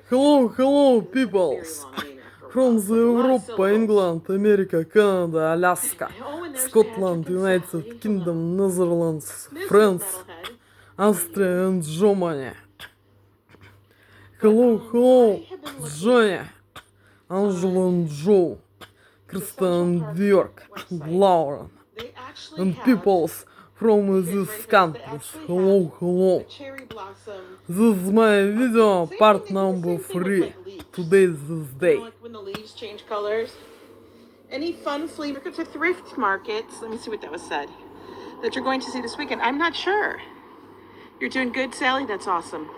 Hello, peoples! From the Europe, England, America, Canada, Alaska, Scotland, United Kingdom, Netherlands, France, Austria and Germany. Hello, Johnny, Angela and Joe, Krista and York, and Lauren, and peoples from these countries. Hello. This is my video, part number 3. Today's this day. Like when the leaves change colors. Any fun flea markets or thrift markets? Let me see what that was said. That you're going to see this weekend. I'm not sure. You're doing good, Sally? That's awesome.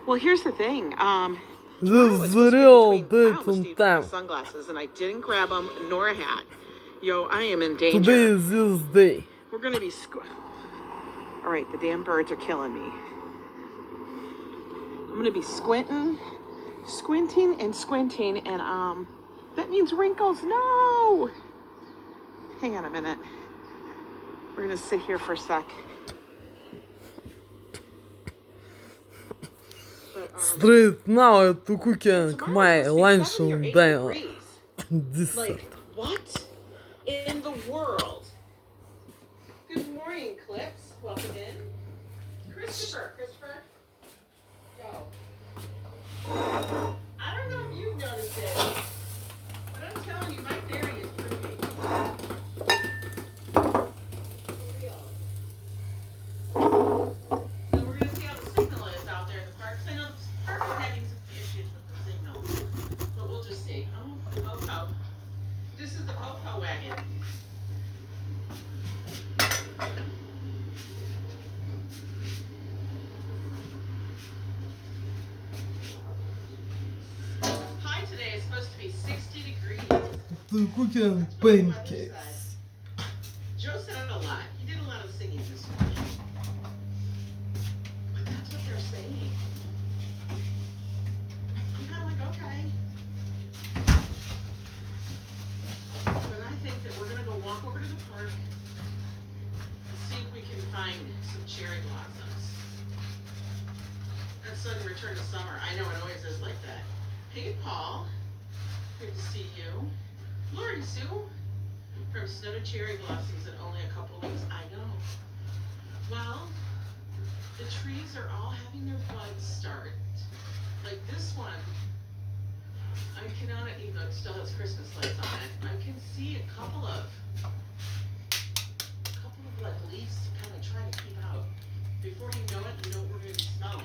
Well, here's the thing. This is the real date and time. Sunglasses, and I didn't grab them nor a hat. Yo, I am in danger. Today is this day. We're gonna be all right, the damn birds are killing me. I'm gonna be squinting, and that means wrinkles. No. Hang on a minute. We're gonna sit here for a sec. Straight now to cooking my lunch and dinner. Like, what in the world? Good morning, Clips. Welcome in. Christopher. Go. I don't know if you've noticed it, but I'm telling you, my theory is proving. For real. So we're going to see how the signal is out there in the park. I know the park is having some issues with the signal, but we'll just see. Oh. This is the Popo wagon. High today is supposed to be 60 degrees. To cooking pancakes. Joe said it a lot. He did a lot of singing this morning. But that's what they're saying. I'm kind of like, okay. But I think that we're going to go walk over to the park and see if we can find some cherry blossoms. And sudden return to summer. I know it always is like that. Hey, Paul. Good to see you. Lori Sue. From snow to cherry blossoms in only a couple weeks. I know. Well, the trees are all having their buds start. Like this one. I cannot, even though it still has Christmas lights on it, I can see a couple of like leaves to kind of try to keep out. Before you know it, you know what we're going to be smelling.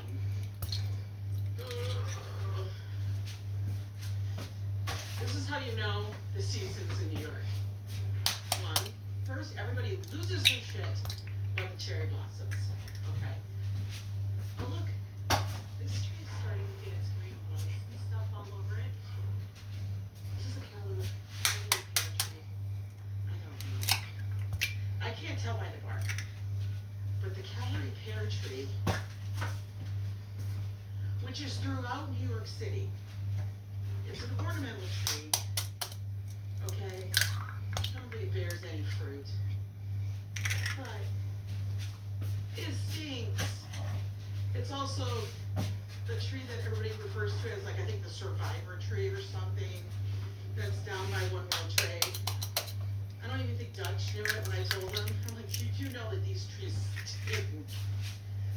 This is how you know the season's in New York. One, first, everybody loses their shit about the cherry blossoms. Okay. Oh, look. This tree is starting to get its green buds and stuff all over it. This is a calendar tree. I don't know. I can't tell by the bark. But the Calvary pear tree, which is throughout New York City, it's an ornamental tree, okay? I don't think it bears any fruit, but it stinks. It's also the tree that everybody refers to as, like, I think the survivor tree or something that's down by One World Trade. I don't even think Dutch knew it when I told him. I'm like, you know that these trees stink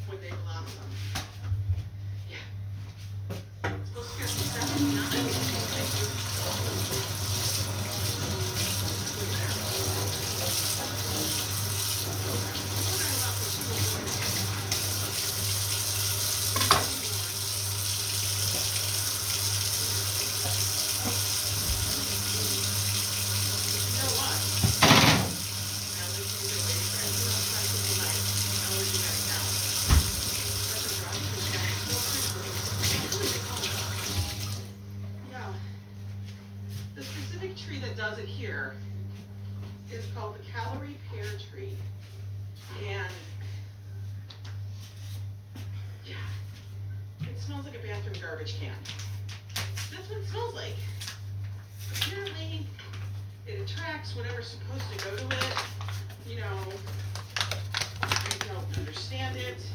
when they blossom. It's supposed to be 79. Tree that does it here is called the Calvary pear tree, and yeah, it smells like a bathroom garbage can. That's what it smells like. Apparently, it attracts whatever's supposed to go to it. You know, I don't understand it.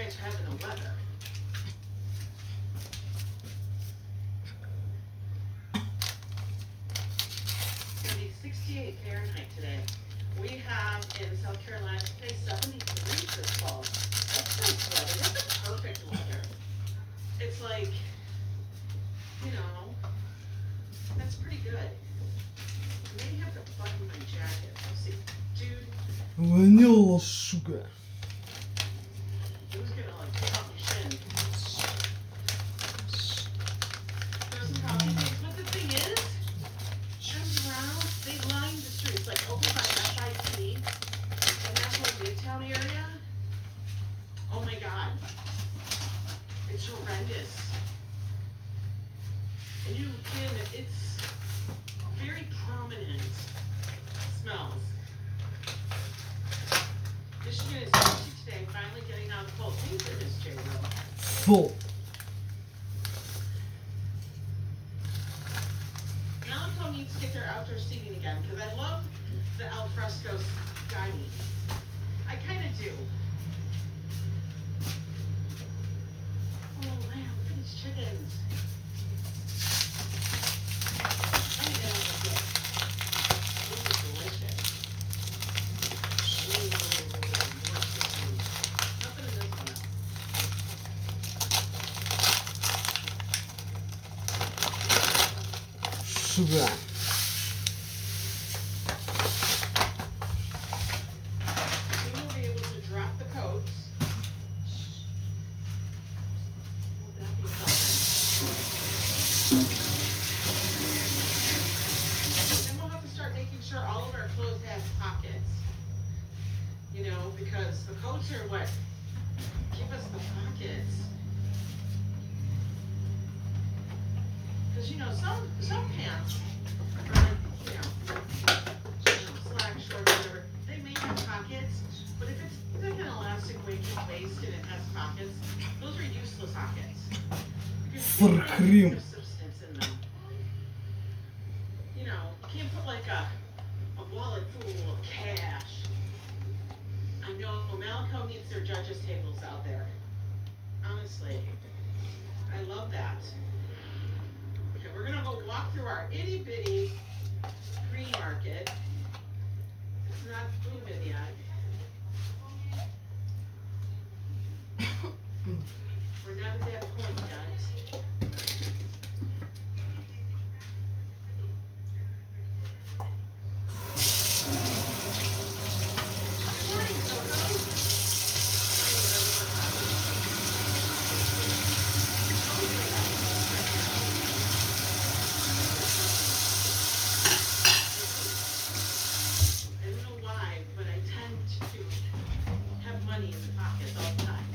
guys are having the weather. It's gonna be 68 Fahrenheit today. We have in South Carolina today 73 this fall. That's nice weather. That's the perfect weather. It's like, you know, that's pretty good. Maybe have to button my jacket. Let's see. Dude, Ванила, сука. who's gonna like pop your shin? Throw some coffee things. But the thing is, turns around, they line the streets, like over by FIT, and that's whole Midtown area. Oh my god. It's horrendous. And you can, it's very prominent smells. Michigan is 60 today, finally getting out of the cold. Thanks for this, J-Lo. Full. Melanco needs to get their outdoor seating again, because I love the al fresco dining. I kind of do. Oh man, look at these chickens. I need to have a look. This is delicious. Ooh, more chicken. Nothing in this one though. Сука. We will be able to drop the coats. Will that be something? Then we'll have to start making sure all of our clothes have pockets. You know, because the coats are what give us the pockets. Because you know, some pants are like, slack, short, whatever. They may have pockets, but if it's like an elastic waist and it has pockets, those are useless pockets. Because For they don't have cream. substance in them. You know, you can't put like a wallet full of cash. I know Malco needs their judges tables out there. Honestly, I love that. Okay, we're gonna go walk through our itty bitty green market. It's not booming yet. We're not at that point yet. Good morning, Coco. I don't know why, but I tend to have money in the pockets all the time.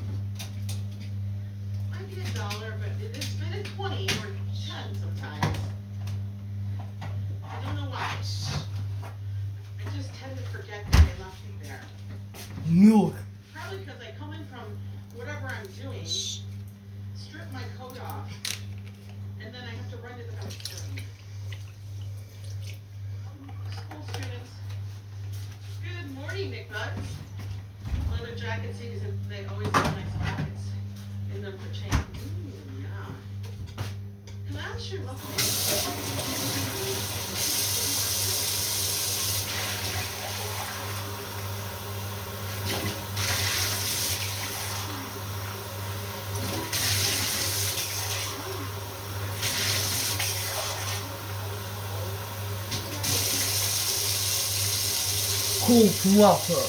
Might be $1, but it's been a 20 or 10 sometimes. I don't know why. I just tend to forget that they left me there. Milk. Probably because I come in from whatever I'm doing, strip my coat off, and then I have to run to the bathroom. School students. Good morning, Nick Bugs. Leather jackets, because they always have nice pockets in them for change. Ooh, yeah. Come on, sure, Cold water.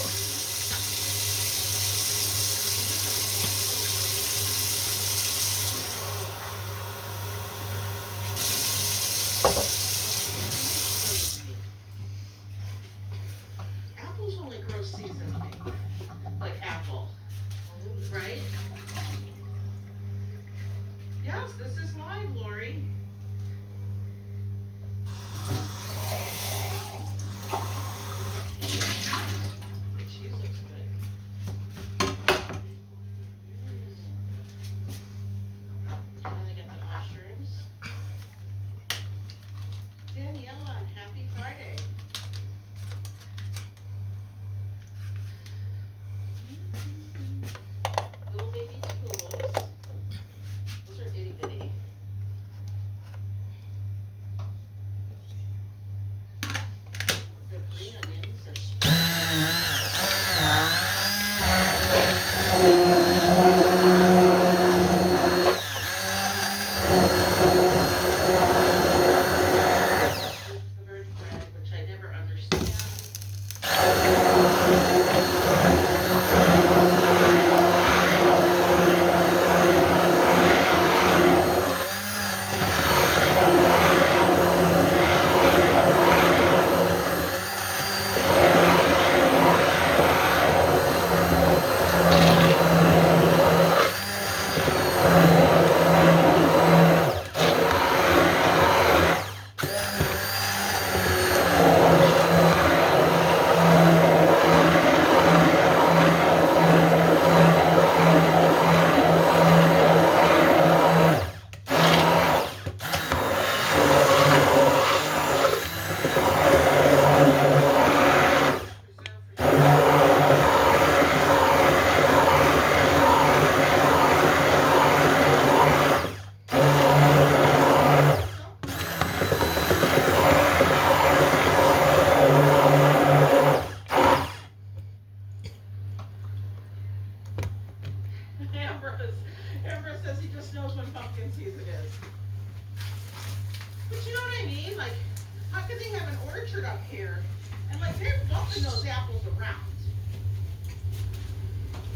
Apples only grow seasonally, like apple, right? Yes, this is live, Lori. The cheese looks good. And then I got the mushrooms. Daniela, happy Friday. Little baby Ambrose says he just knows when pumpkin season is. But you know what I mean? Like, how could they have an orchard up here? And like, they're bumping those apples around.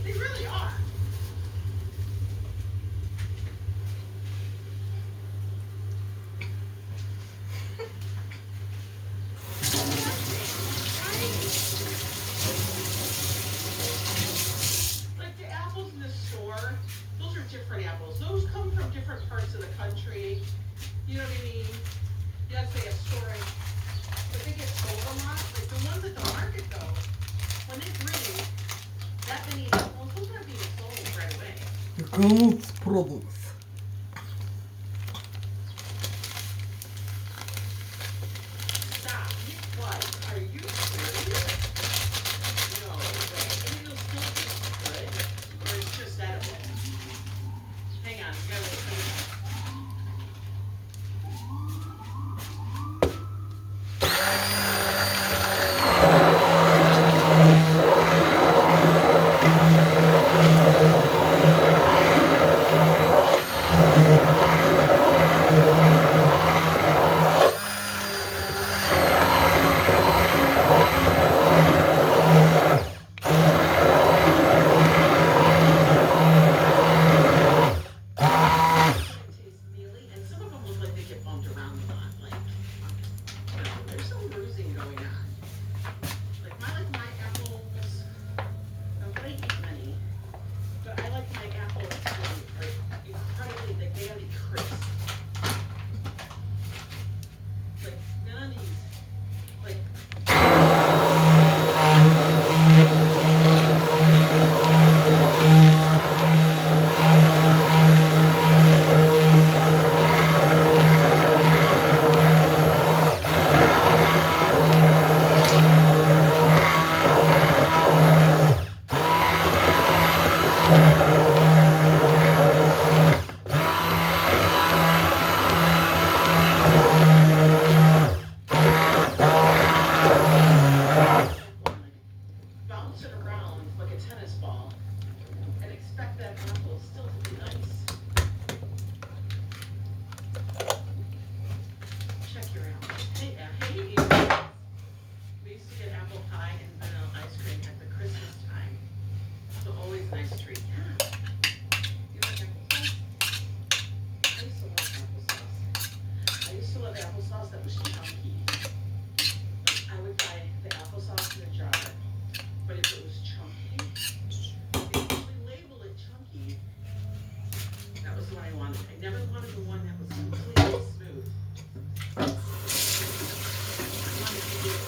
They really are. Like the apples in the store, those are different apples. Those come from different parts of the country. You know what I mean? Yes, they have storage, but they get sold a lot. Like the ones at the market though, when they bring that many apples, those aren't being sold right away. You cannot produce. Stop. What? Are you serious? No way. Maybe they'll still taste good, or it's just edible. Hang on, we gotta wait for this. Taste mealy, and some of them look like they get bumped around a lot. Like, there's some bruising going on. Like my apples. Not that I eat many, but I like my apples to be like incredibly. Like they gotta be crisp. Like none of these. Like. Bounce it around like a tennis ball and expect that apple still to be nice. Check your apples. Hey, hey, we used to get apple pie and vanilla ice cream at the Christmas time. So always a nice treat. Yeah. You like applesauce? I used to love applesauce. I used to love applesauce that was chunky. I would buy the applesauce in a jar. But if it was chunky, they usually label it chunky. That was the one I wanted. I never wanted the one that was completely smooth. I wanted to get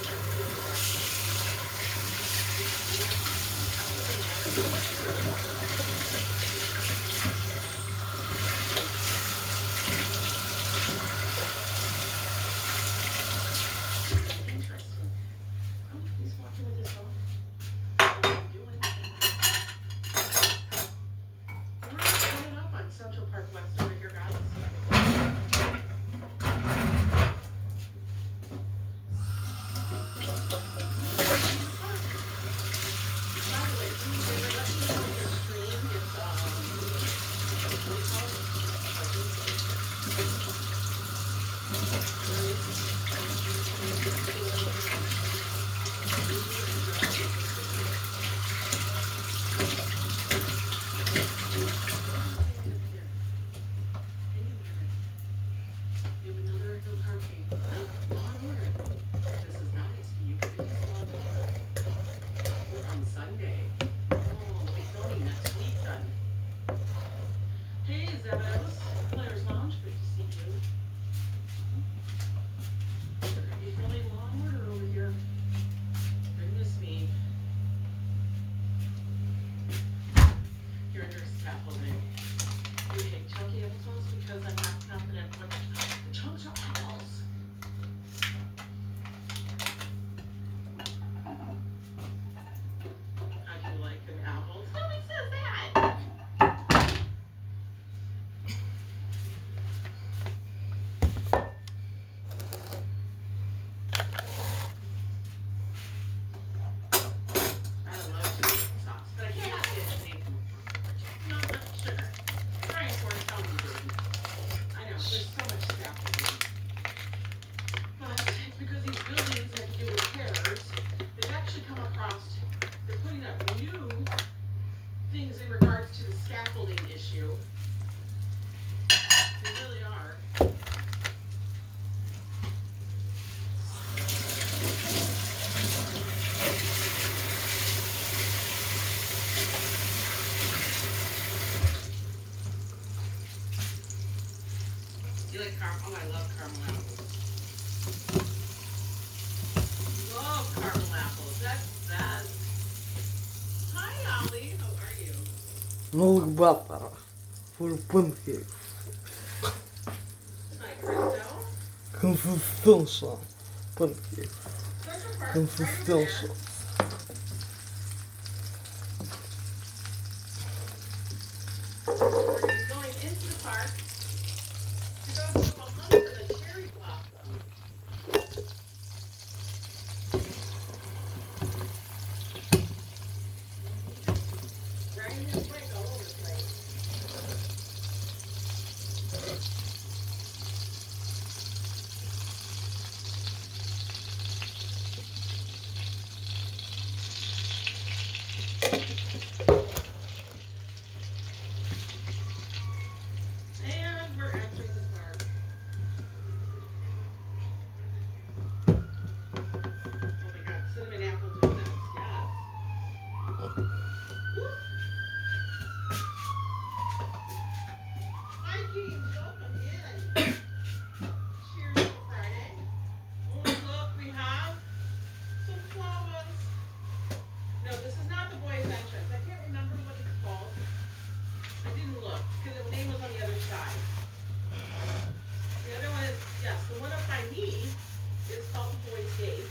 interesting. Oh, he's walking with his dog. We're up on Central Park West over here, guys. By the way, can you let me know your stream is you have another no parking. Onward. This is nice. You can do this one. We're on Sunday. Oh, it's only next week then. Hey, Zebos. Players Lounge, good to see you. Are you feeling onward or over here? Goodness me. You're under scaffolding. You hate chunky applesauce because I'm not confident what the chunks are apples. How do you like them apples? Nobody says that. I love tomato sauce, but I can't have it in any. Not much sugar. like caramel? Oh, I love caramel apples. Love caramel apples. That's that. Hi, Ollie. How are you? Milk butter for pancakes. Hi, Christo. Consistency. Pancakes. Central Park. Consistency. We're going into the park to go to a hunt for the cherry blossom. Riding his bike all over the place. And we're entering the park. Oh my god, cinnamon apple donuts, yes. Hi, James, welcome in. Cheers for Friday. Oh, look, we have some flowers. No, this is not the boys' entrance. I can't remember what it's called. I didn't look because the name was on the other side. The other one is, yes, the one up by me is called the boys' gate.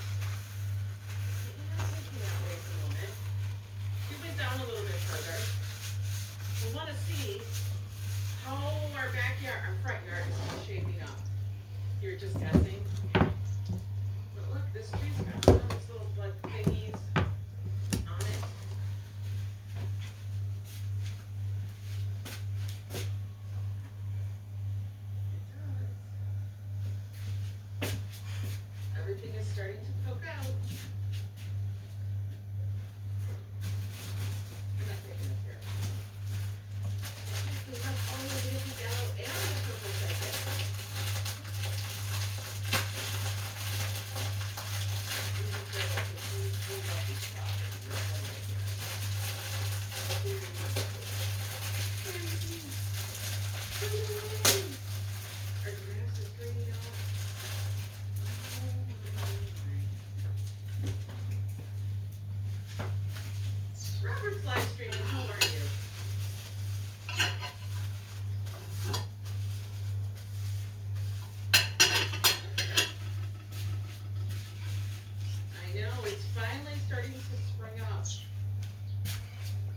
We're not looking that way at the moment. We went down a little bit further. We want to see how our backyard, our front yard is shaping up. You're just guessing. But look, this tree's got all these little like thingies on it. It does. Everything is starting to poke out. I'm not taking this here. We have all the beautiful yellow and the purple jacket. Our grass is green out. Robert's live streaming. How are you? I know, it's finally starting to spring up.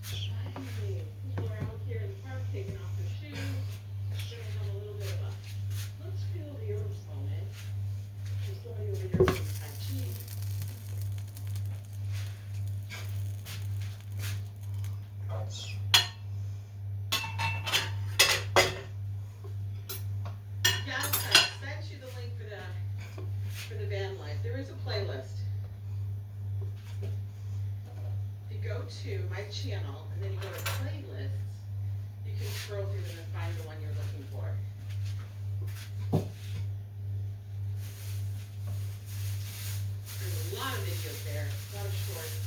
Finally, people are out here in the park taking off their shoes. We're gonna have a little bit of a let's feel the earth moment. There's somebody over here doing Tai Chi. Yes, I sent you the link for the van life. There is a playlist. If you go to my channel and then you go to playlists, you can scroll through them and find the one you're looking for. There's a lot of videos there, a lot of shorts.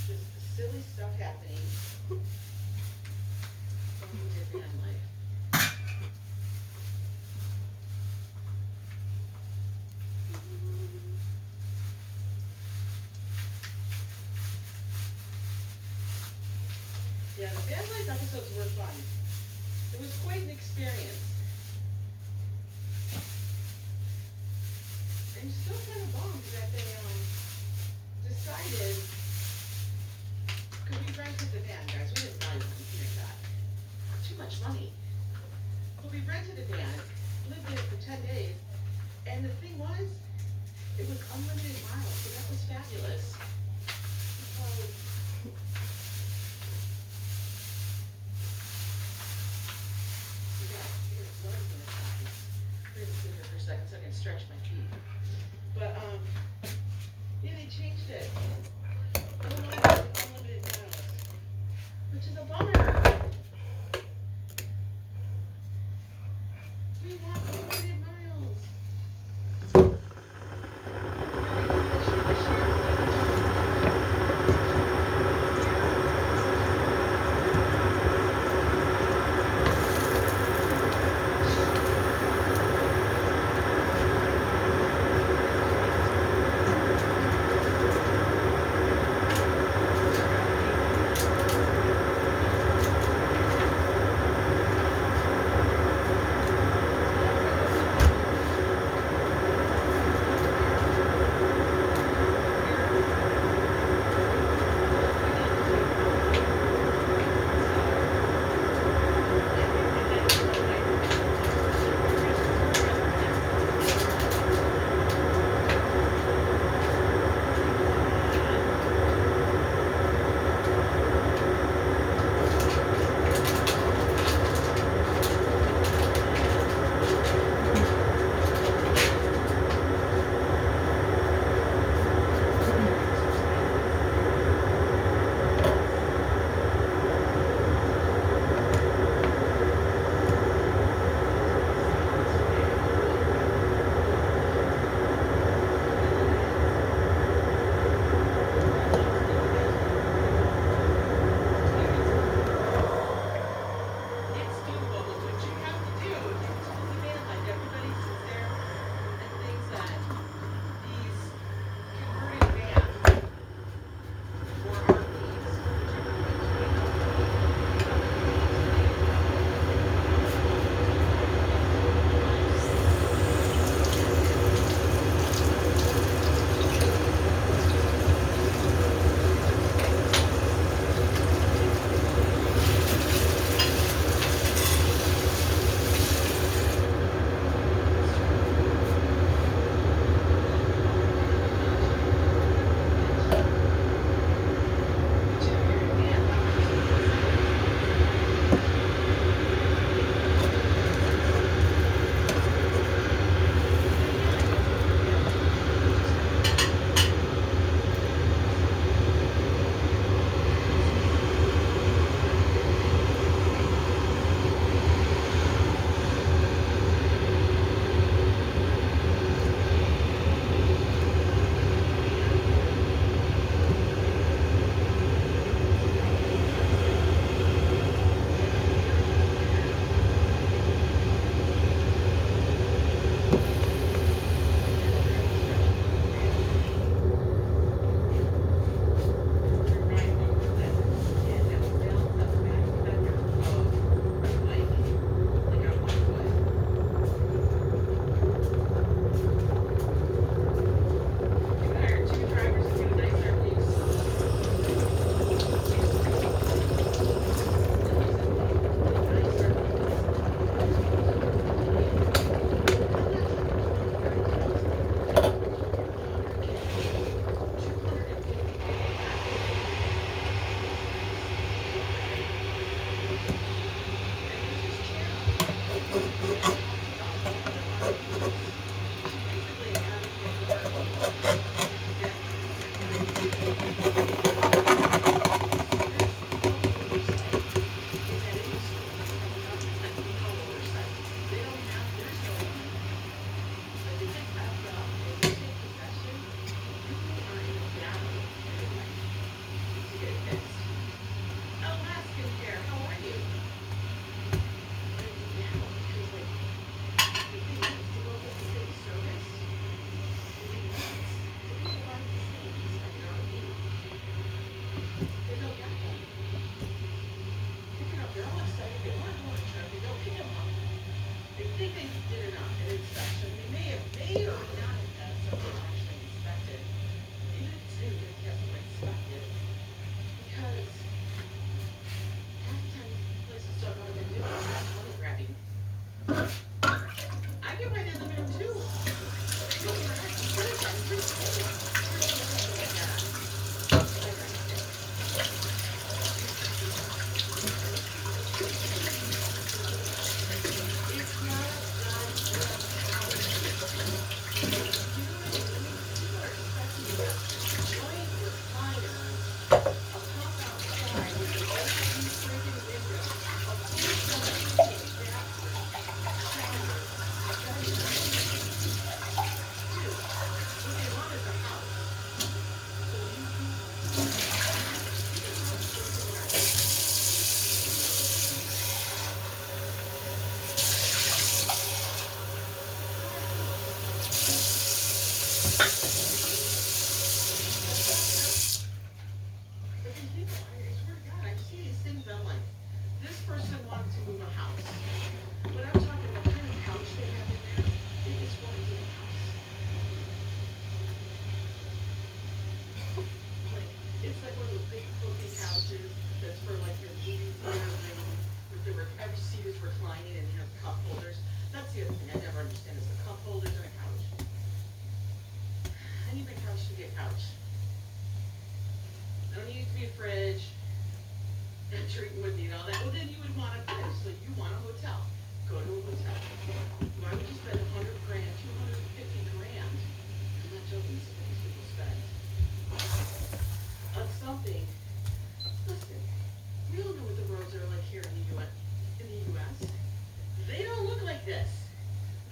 Just silly stuff happening. From your van life. Yeah, the van life episodes were fun. It was quite an experience. I'm still kind of bummed that they decided, because we rented the van, guys, we didn't buy one, anything like that. Too much money. But we rented a van, lived in it for 10 days, and the thing was, it was unlimited miles, so that was fabulous. Because for a second so I can stretch my feet. But yeah, they changed it. Unlimited miles, which is a bummer. We want unlimited miles. they're all excited. They want to go on a trip. They go pick them up. They think they did an inspection. They may or may not have had something actually inspected. Even if it's new, they have to inspect it. Because half the time places don't know what they're doing. That's money grabbing. I get right in the middle too. They go in the house. What is that? Where's drinking with you and all that, well then you would want a place. So you want a hotel. Go to a hotel. Why would you spend $100 grand, $250 grand? I'm not joking, some things people spend on something. Listen, we all know what the roads are like here in the US. They don't look like this.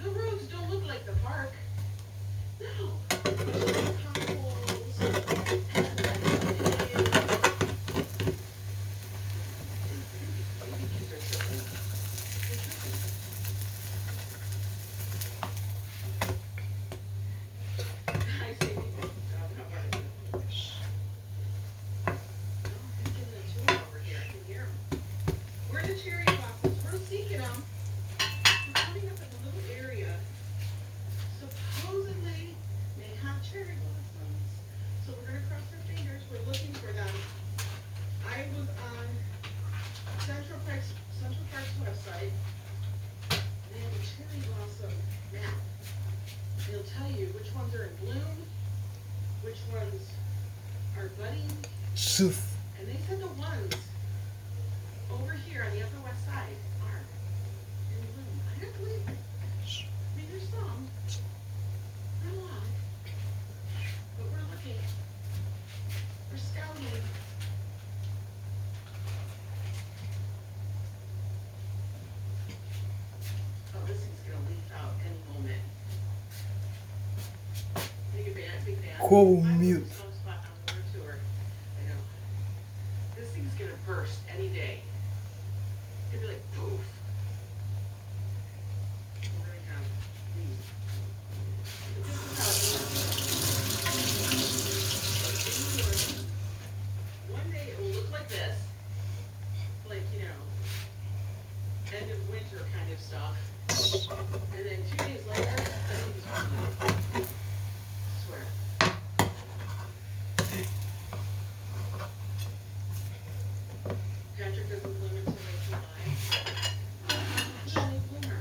The roads don't look like the park. No. And they said the ones over here on the Upper West Side are in bloom. I don't believe it. I mean, there's some. Not a lot. But we're looking. We're scouting. Oh, this thing's going to leaf out any moment. Big bad. Cool mute. Burst any day. It'd be like poof. We're gonna have these. One day it will look like this, like end of winter kind of stuff, and then 2 days later, I think it's I swear. Patrick doesn't bloom until late July. He's a late bloomer.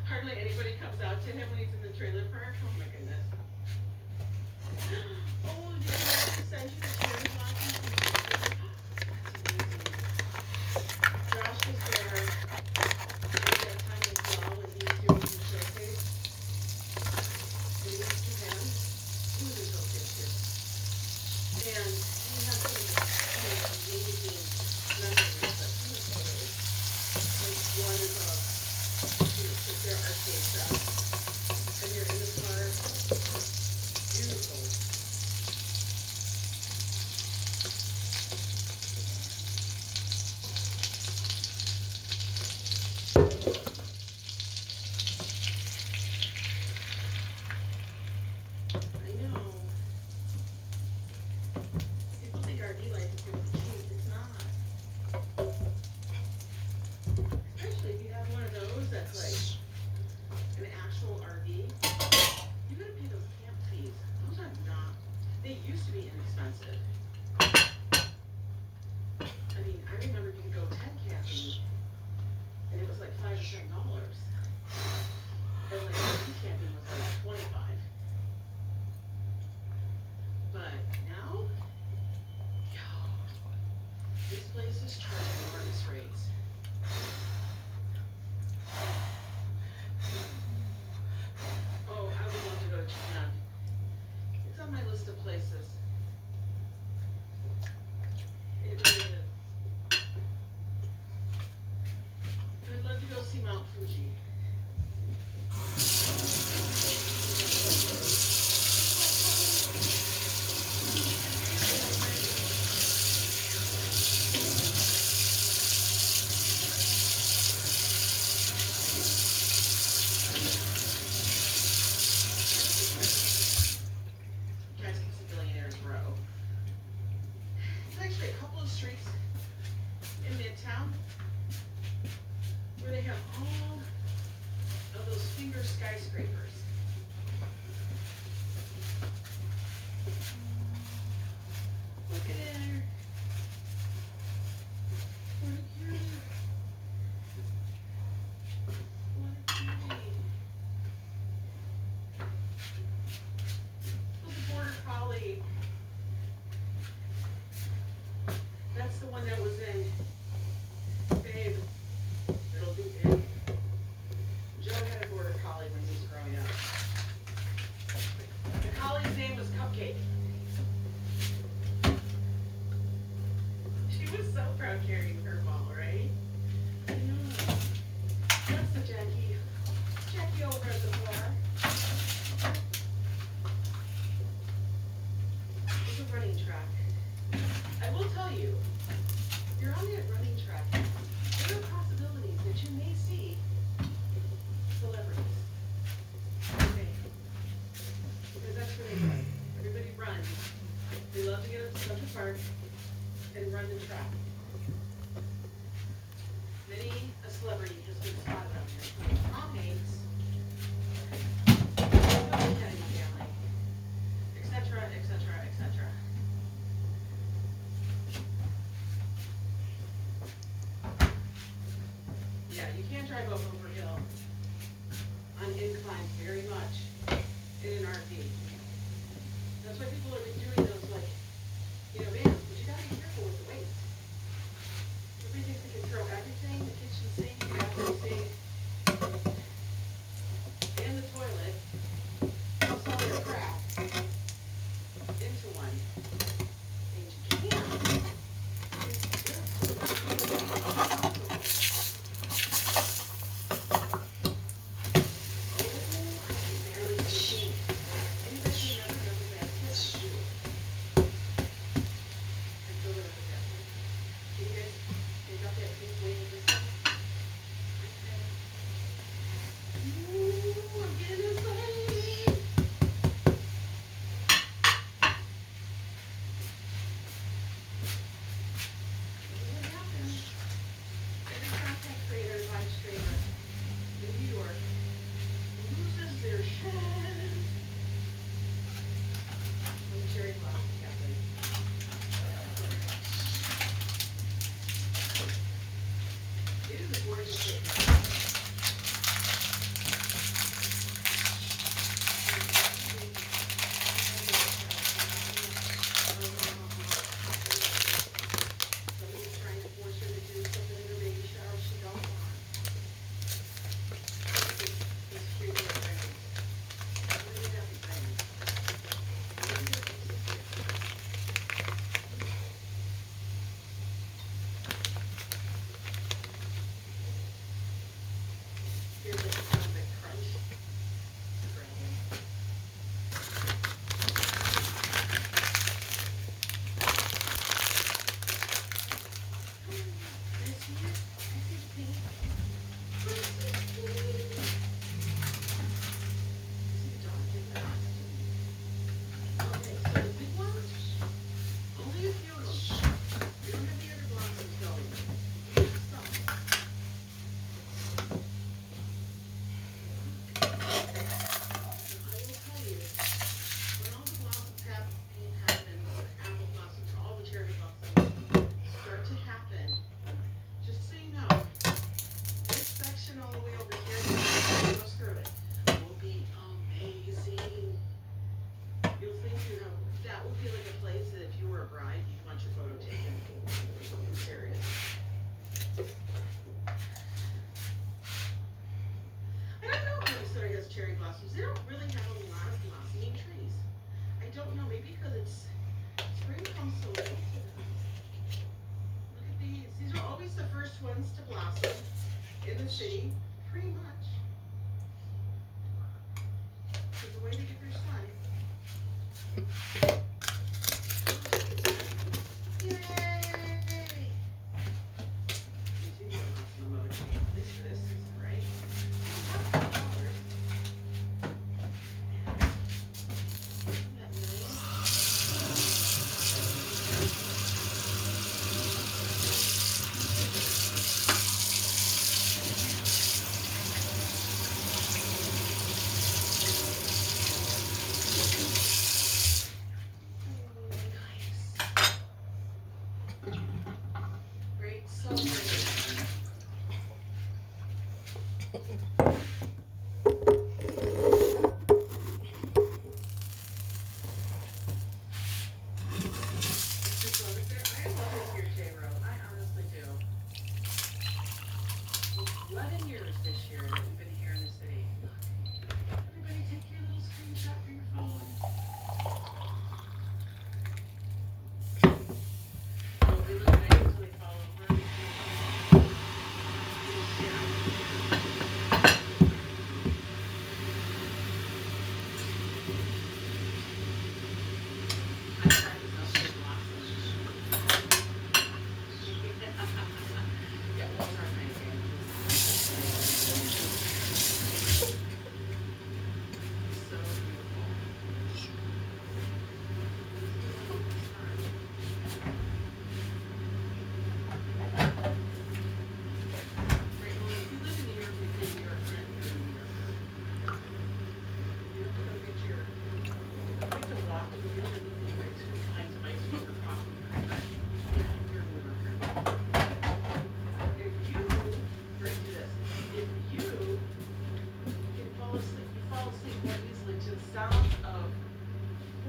Hardly anybody comes out to him when he's in the trailer park. Oh my goodness. Oh, did you send you the cherry blossoms? Josh was there at that time as well when he was doing the showcase. And he went to him. He was a showcase too. And he has some amazing memories of some photos. Like one is of their arcade stuff. And you're in the car. Beautiful. expensive. I mean, I remember you could go tent camping, and it was like $5 or $7. And like RV camping was like 25. But now, yo, these places charge enormous rates. Oh, I would love to go to Japan. It's on my list of places. It really is. I'd love to go see Mount Fuji. You guys can see Billionaires Row. There's actually a couple of streets in Midtown where they have all of those finger skyscrapers. Look at there. What a cutie. What a cutie. Look at Border Collie. That's the one that was in Babe. It'll do Babe. Joe had a Border Collie when he was growing up. The collie's name was Cupcake. She was so proud carrying her ball, right? I know. That's the Jackie. Jackie over at the bar. It's a running track. I will tell you, if you're on that running track, there are possibilities that you may see celebrities. Okay. Because that's where they run. Everybody runs. They love to get up to Central Park and run the track. Many a celebrity has been spotted out there. Tom Hanks, Kennedy family, etc., etc., etc. Yeah, you can't drive up over hill on inclines very much in an RV. That's why people are doing those, like, vans, but you gotta be careful with the weight. Everybody thinks they can throw everything, the kitchen sink, the bathroom sink, and the toilet, plus all their crap, into one. And you can't. cherry blossoms. They don't really have a lot of blossoming trees. I don't know, maybe because it's spring comes so late to them. Look at these. These are always the first ones to blossom in the city, pretty much. It's a way to get their sun. Yay! This is right. Great, so great. I love it here, J-Ro. I honestly do. 11 years this year that we've been here in the city. Everybody take your little screenshot for your phone. Well, we look nice until we fall over. I practice up to blossom. Yeah, we'll try my hand. So beautiful. Right, well, if you live in New York, you live in New York, right? You're in New York. You have to go get your, you have to walk to the other like two kinds of ice cream or coffee. You're a New Yorker. If you, listen to this, if you can fall asleep more easily to the sound of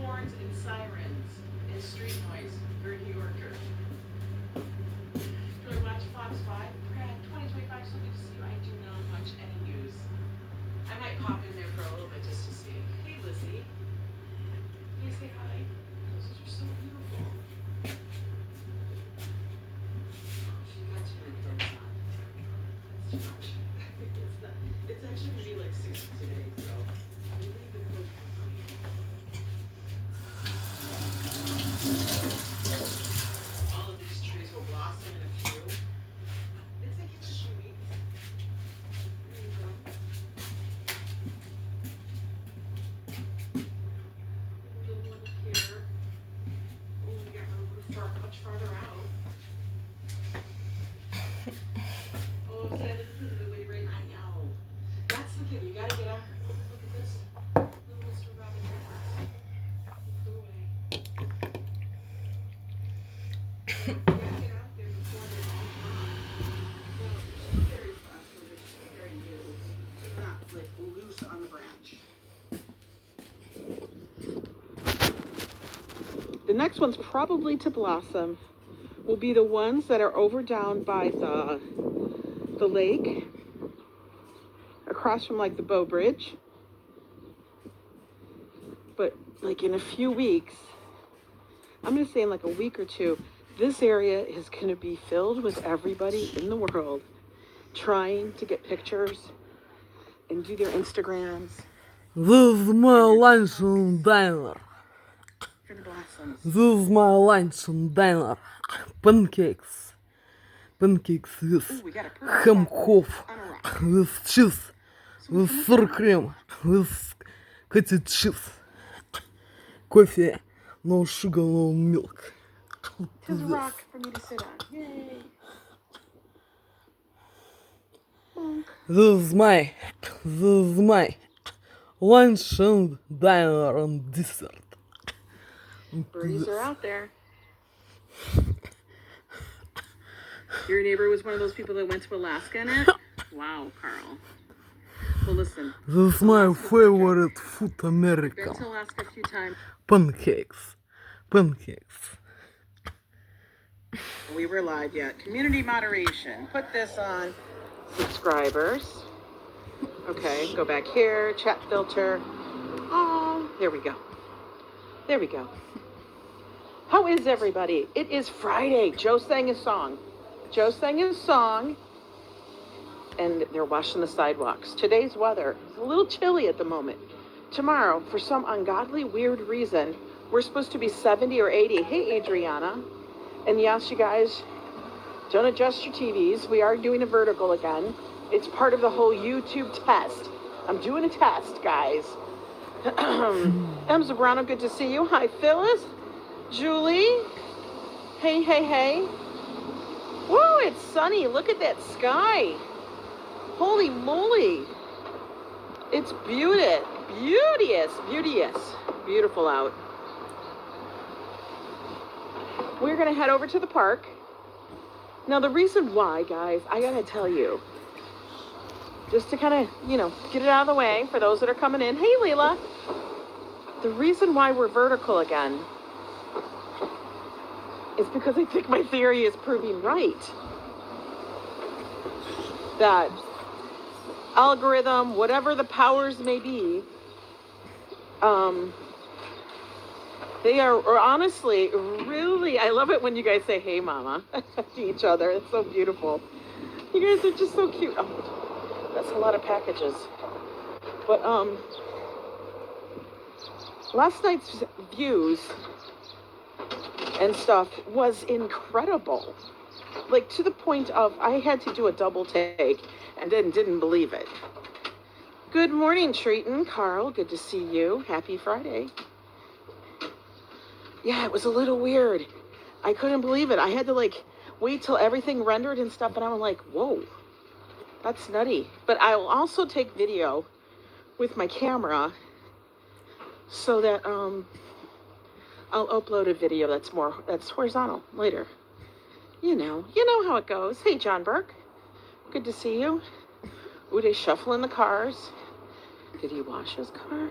horns and sirens and street noise, you're a New Yorker. Do I watch Fox 5? Brad, 2025, so good to see you. I do not watch any news. I might pop in there for a little bit just to see. Hey, Lizzie. Can you say hi? Those are so beautiful. She got too many clothes on. That's too much. It's actually gonna be like 60 today, so we leave the clothes on. All of these trees will blossom in a few. It's like it's a few weeks. There you go. A little one here. Oh, we got a roof much farther out. Oh, see, this is a good way to bring. I know. That's the thing. You gotta get up. Look at this. Little Mr. Robin Hood. Go away. You gotta get out there before they're all gone. No, they're very fast. They're very new. They're not like loose on the branch. The next one's probably to blossom will be the ones that are over down by the lake, across from like the Bow Bridge. But like in a few weeks, I'm gonna say in like a week or two, this area is gonna be filled with everybody in the world trying to get pictures and do their Instagrams This is my lunch and dinner. for the blossoms. This is my lunch and dinner. Pancakes. Pancakes with Ooh, we got a ham hoff, on a rock. with cheese, with sour cream, with cottage cheese. Coffee, no sugar, no milk. There's a rock for me to sit on. Yay. This is my lunch and dinner and dessert. Birdies are out there. Your neighbor was one of those people that went to Alaska in it? Wow, Carl. Well, listen. This is my favorite food America. Been to Alaska a few times. Pancakes. Pancakes. We were live yet. Community moderation. Put this on subscribers. Okay, go back here, chat filter. Oh, there we go. There we go. How is everybody? It is Friday. Joe sang a song. Joe sang a song, and they're washing the sidewalks. Today's weather is a little chilly at the moment. Tomorrow, for some ungodly, weird reason, we're supposed to be 70 or 80. Hey, Adriana. And yes, you guys, don't adjust your TVs. We are doing a vertical again. It's part of the whole YouTube test. I'm doing a test, guys. M. Zabrano, good to see you. Hi, Phyllis. Julie. Hey, hey, hey. Whoa, it's sunny. Look at that sky. Holy moly. It's beauteous. Beautiful out. We're going to head over to the park. Now, the reason why, guys, I got to tell you, just to kind of, get it out of the way for those that are coming in. Hey, Leela. The reason why we're vertical again is because I think my theory is proving right. That algorithm, whatever the powers may be, they are honestly, really, I love it when you guys say, hey, mama, to each other. It's so beautiful. You guys are just so cute. Oh, that's a lot of packages. But, last night's views and stuff was incredible. Like, to the point of I had to do a double take and then didn't believe it. Good morning, Treaton. Carl, good to see you. Happy Friday. Yeah, it was a little weird. I couldn't believe it. I had to, wait till everything rendered and stuff, and I'm like, whoa, that's nutty. But I will also take video with my camera so that, I'll upload a video that's horizontal later. You know how it goes. Hey, John Burke. Good to see you. Uday shuffling the cars. Did he wash his car?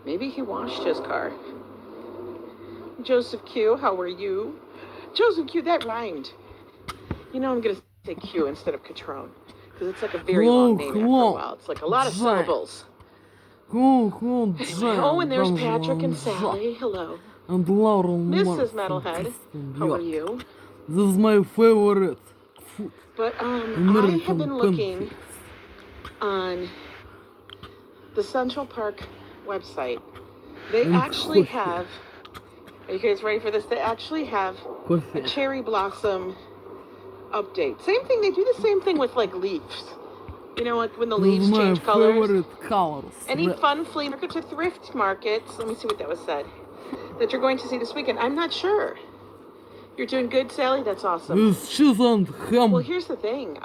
Maybe he washed his car. Joseph Q, how are you? Joseph Q, that rhymed. I'm going to say Q instead of Catrone. Because it's like a very long name after a while. It's like a lot of syllables. Oh, and there's Patrick and Sally. Hello. And Laura Mrs. Metalhead, how are you? This is my favorite food. But I have been looking on the Central Park website. They actually have, are you guys ready for this? They actually have a cherry blossom update. Same thing, they do the same thing with leaves. Like when the leaves change colors. Any fun flea markets or thrift markets? Let me see what that was said. That you're going to see this weekend. I'm not sure. You're doing good, Sally? That's awesome. Well, here's the thing.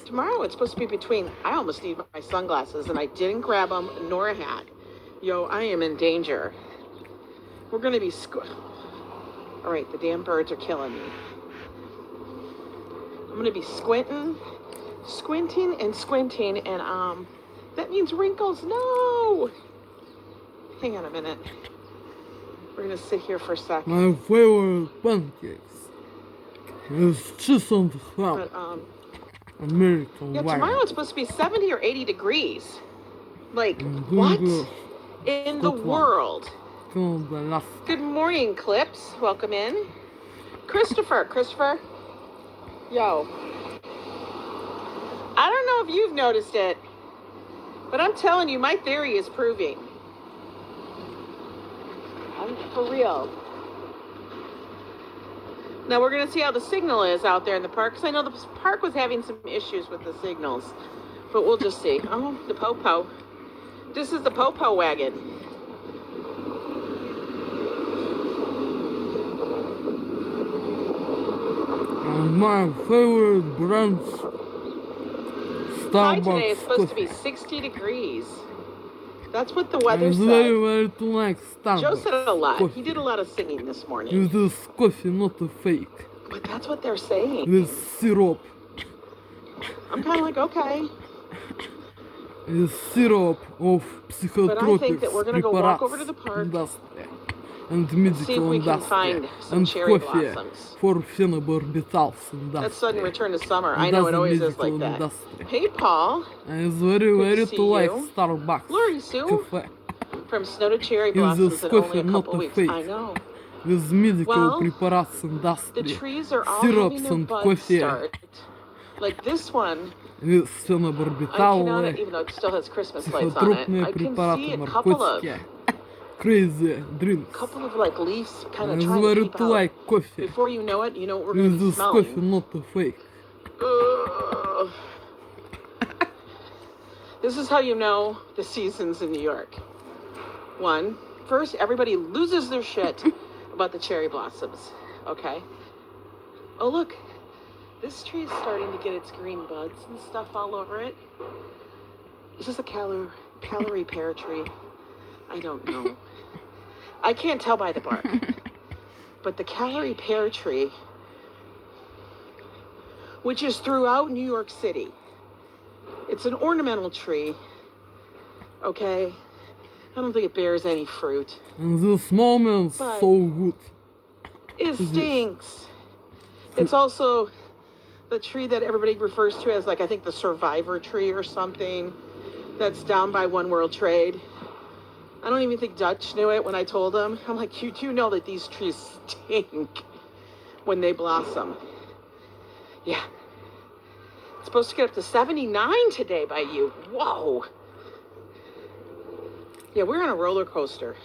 Tomorrow it's supposed to be between, I almost need my sunglasses, and I didn't grab them, nor a hat. Yo, I am in danger. We're going to be all right, the damn birds are killing me. I'm going to be squinting, and that means wrinkles. No! Hang on a minute. We're going to sit here for a second. My favorite pancakes is cheese and ham. American yeah, tomorrow it's supposed to be 70 or 80 degrees. What in the world? Good morning, Clips. Welcome in. Christopher. Yo. I don't know if you've noticed it, but I'm telling you, my theory is proving. I'm for real. Now we're going to see how the signal is out there in the park, because I know the park was having some issues with the signals, but we'll just see. Oh, the Popo. This is the Popo wagon. My favorite brand, Starbucks. High today is supposed to be 60 degrees. That's what the weather said. Very to like Starbucks. Joe said it a lot. Coffee. He did a lot of singing this morning. This is coffee, not a fake. But that's what they're saying. With syrup. I'm kind of like, okay. It's syrup of psychotropics. But I think that we're going to go walk over to the park. and See if medical we can industry find some and cherry coffee blossoms. for phenobarbital That's sudden industry. return to summer. And I know it other always is medical like that. industry. Hey, Paul. And it's very, Good to very see to like you. Starbucks Lori Sue. cafe. From snow to cherry In this blossoms in only coffee a not couple a weeks. fake. I know. With medical Well, preparations the industry, trees are all syrups having their and buds coffee start. Like this one, with I cannot, phenobarbital, even though it still has Christmas lights on it, психотропные I can препараты, see a couple наркотики, crazy drinks. like leaves kind of It's trying to very peep to out. like coffee. Before you know it, you know what we're going With to be this coffee smelling. not a fake. Ugh. This is how you know the seasons in New York. One, first, everybody loses their shit about the cherry blossoms, okay? Oh, look, this tree is starting to get its green buds and stuff all over it. Is this a calorie pear tree? I don't know. I can't tell by the bark. But the calorie pear tree, which is throughout New York City, it's an ornamental tree, okay? I don't think it bears any fruit. And this moment's But so good. it stinks. It's also the tree that everybody refers to as, like, I think the survivor tree or something that's down by One World Trade. I don't even think Dutch knew it when I told him. I'm like, you do know that these trees stink when they blossom. Yeah. It's supposed to get up to 79 today by you. Whoa. Yeah, we're on a roller coaster.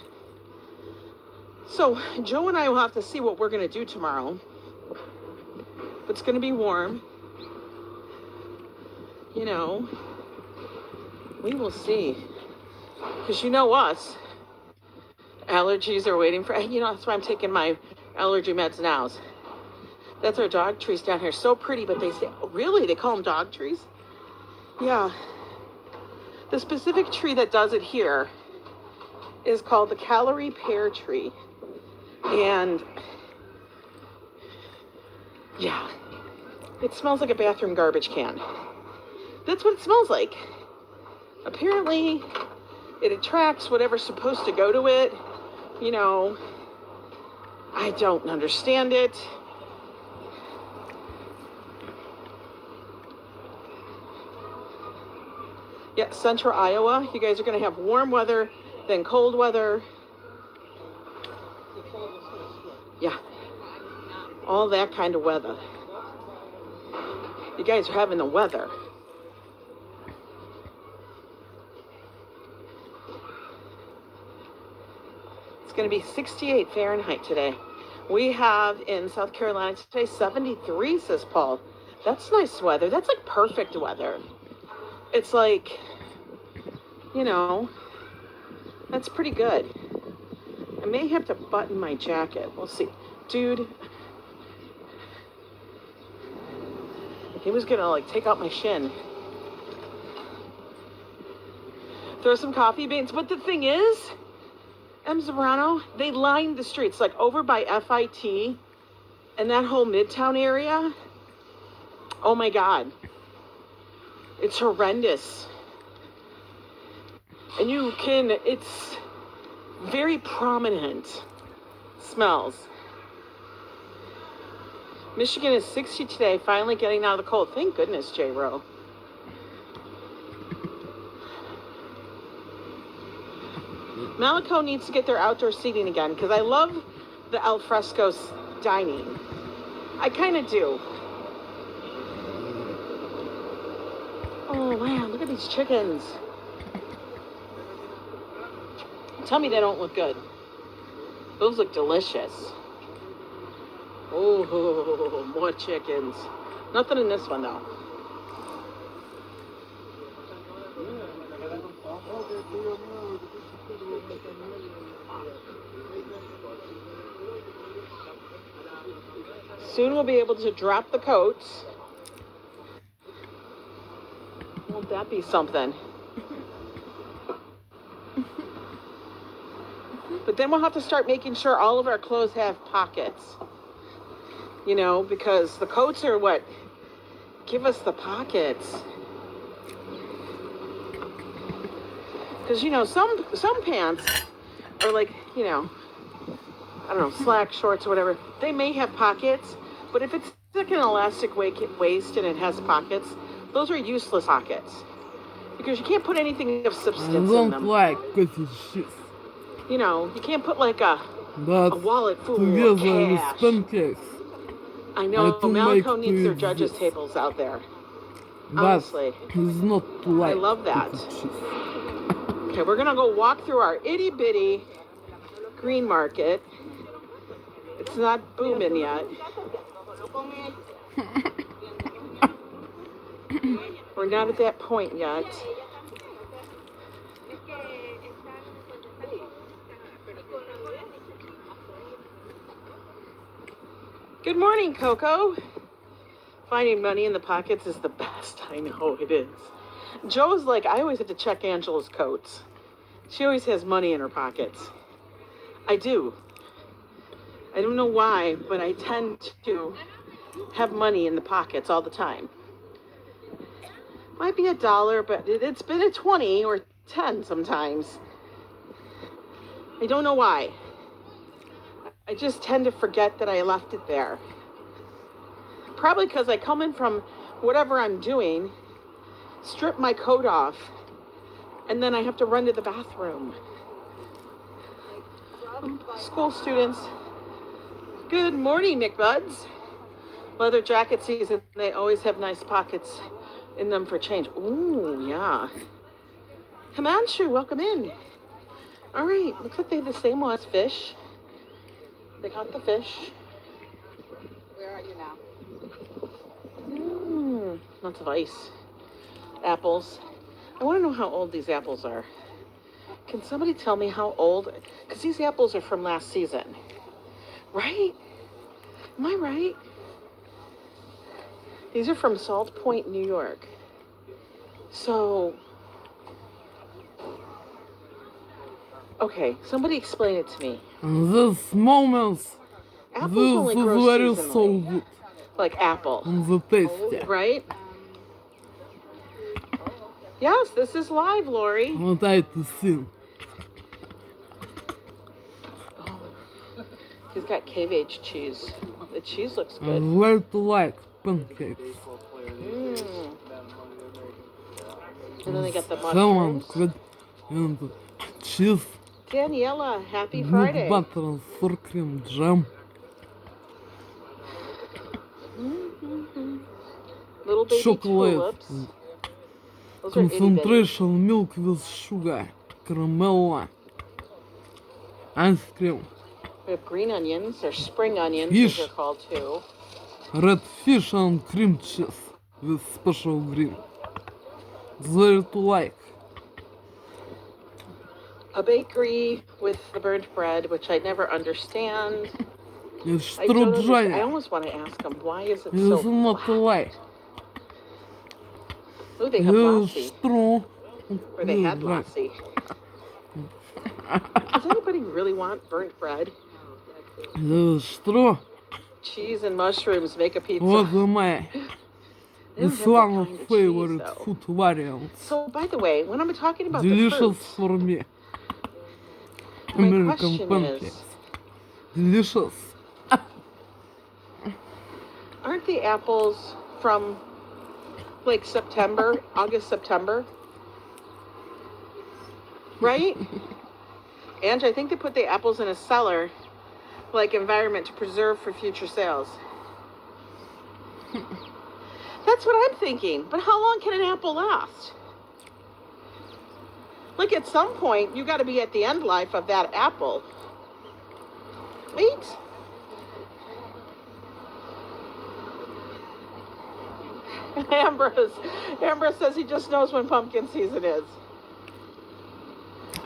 So Joe and I will have to see what we're going to do tomorrow. It's going to be warm. You know, we will see. Because you know us. Allergies are waiting for... You know, that's why I'm taking my allergy meds now. That's our dog trees down here. So pretty, but they say... Oh, really? They call them dog trees? Yeah. The specific tree that does it here is called the calorie pear tree. And... yeah. It smells like a bathroom garbage can. That's what it smells like. Apparently, it attracts whatever's supposed to go to it. You know, I don't understand it. Yeah, central Iowa. You guys are going to have warm weather, then cold weather. Yeah. All that kind of weather. You guys are having the weather. It's going to be 68 Fahrenheit today. We have in South Carolina today 73, says Paul. That's nice weather. That's like perfect weather. It's like, you know, that's pretty good. I may have to button my jacket. We'll see. Dude, he was gonna like take out my shin. Throw some coffee beans. But the thing is, M. Zambrano, they lined the streets like over by FIT and that whole Midtown area. Oh my God. It's horrendous. And you can, it's very prominent smells. Michigan is 60 today, finally getting out of the cold. Thank goodness, J-Ro. Malico needs to get their outdoor seating again because I love the al fresco dining. I kind of do. Oh man, look at these chickens. Tell me they don't look good. Those look delicious. Oh, more chickens. Nothing in this one though. Soon we'll be able to drop the coats. Won't that be something? But then we'll have to start making sure all of our clothes have pockets. You know, because the coats are what give us the pockets. Because, you know, some pants are like, you know, I don't know, slack shorts or whatever, they may have pockets, but if it's like an elastic waist and it has pockets, those are useless pockets. Because you can't put anything of I substance in don't them. like coffee shoes. You know, you can't put like a But wallet full of together with cash. pancakes, I know, to Malico make needs to their eat judges' this. tables out there. But Honestly. it's not like love that. coffee cheese. Okay, we're gonna go walk through our itty bitty green market. It's not booming yet. We're not at that point yet. Good morning, Coco. Finding money in the pockets is the best. I know it is. Joe's like, I always have to check Angela's coats. She always has money in her pockets. I do. I don't know why, but I tend to have money in the pockets all the time. Might be $1, but it's been a 20 or 10 sometimes. I don't know why. I just tend to forget that I left it there. Probably because I come in from whatever I'm doing, strip my coat off, and then I have to run to the bathroom. School students, good morning, McBuds. Leather jacket season, they always have nice pockets in them for change. Ooh, yeah. Himanshu, welcome in. All right, looks like they have the same one as fish. They got the fish. Where are you now? Lots of ice. Apples. I want to know how old these apples are. Can somebody tell me how old? Because these apples are from last season. Right? Am I right? These are from Salt Point, New York. So, okay, somebody explain it to me. This moments, Apples this only is grow very so seasonally, good like apple, on the taste. right? Yes, this is live, Lori. What I to see. He's got cave-aged cheese. The cheese looks I good. like to like pancakes. And then they got the Salmon, mushrooms. with and cheese, Daniela, happy milk Friday. butter, and sour cream jam. Little baby Chocolate, tulips. Those are itty bitty. concentration milk with sugar, caramel, ice cream, We have green onions, or spring onions, Fish. as they're called too. red fish and cream cheese with special green. Very to like. A bakery with the burnt bread, which I never understand. It's I don't true, understand. I Johnny. almost want to ask him, why is it It's so not to like. Ooh, they have lassi. It's true. Or they had lassi. Does anybody really want burnt bread? It's true. Cheese and mushrooms make a pizza. What am I? They don't It's have that one of kind of favorite cheese, though. food variants. So, by the way, when I'm talking about the Delicious fruits, for me. my American question pancakes. is, Delicious. aren't the apples from like September, August, September? Right? And I think they put the apples in a cellar, like environment to preserve for future sales. That's what I'm thinking. But how long can an apple last? Like at some point, you got to be at the end life of that apple. Wait. Ambrose says he just knows when pumpkin season is.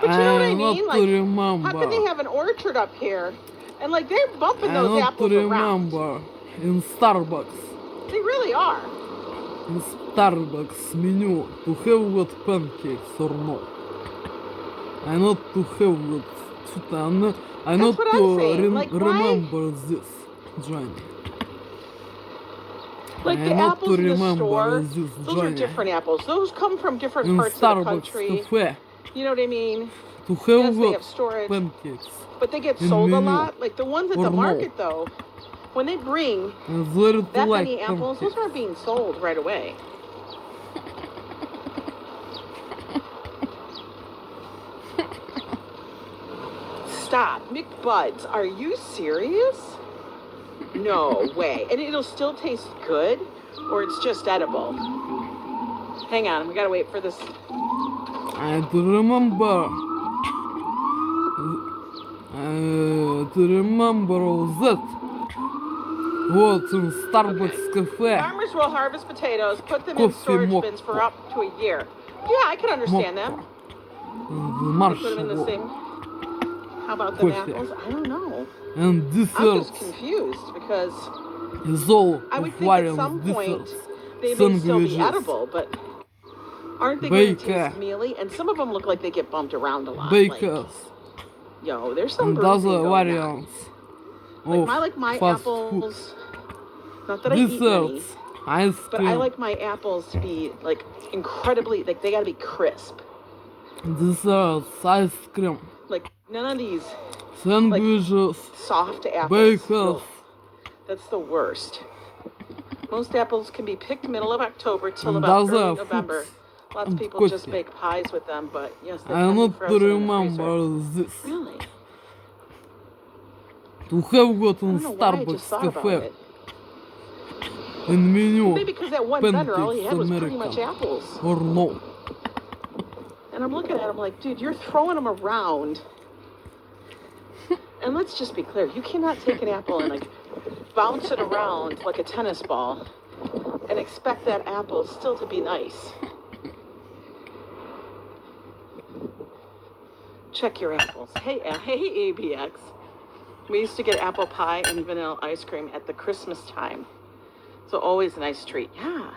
But you know what I mean? Like, how can they have an orchard up here? And like they're bumping I those not apples around. remember in Starbucks. They really are. In Starbucks menu to have got pancakes or no. I not to have got. I not what I'm to saying. Like, why- remember this, Johnny. Like I the not apples to in the remember store, this, those are Johnny. different apples. Those come from different In parts of the Starbucks country. cafe You know what I mean? To have Yes, they got have storage, pancakes but they get in sold a menu lot. Like the ones at or the no. market, though, when they bring and very to that like many apples, those pancakes. aren't being sold right away. Stop. McBuds, are you serious? No way. And it'll still taste good, or it's just edible? Hang on, we gotta wait for this. And remember that what's in Starbucks cafe. Farmers will harvest potatoes, put them in Coffee storage bins for mocco. up to a year. Yeah, I can understand them. And They put them in the same. How about the Coffee. apples? I don't know. And I'm desserts just confused because is all I would of think at various some point desserts. they may still be Sandwiches. edible, but aren't they going to Baker. taste mealy? And some of them look like they get bumped around a lot. Bakers. Like, yo, there's some And bruising other going on. variants Like of my fast food. apples. Not that I eat many, Desserts. Ice but I cream. like my apples to be like incredibly like they got to be crisp. Desserts. Ice cream. Like none of these Sandwiches. soft apples. Bakers. Ugh, that's the worst. Most apples can be picked middle of October till And about other early November. foods Lots of and people just coffee. bake pies with them, but yes, they I can be not to frozen in the remember freezer. this. Really? To have got I in don't know why I just Starbucks thought about cafe it. in menu Maybe because that one vendor, all he pancakes had was pretty much American apples. or no. And I'm looking at him like, dude, you're throwing them around. And let's just be clear, you cannot take an apple and like bounce it around like a tennis ball and expect that apple still to be nice. Check your apples. Hey, hey, ABX. We used to get apple pie and vanilla ice cream at the Christmas time. So always a nice treat. Yeah.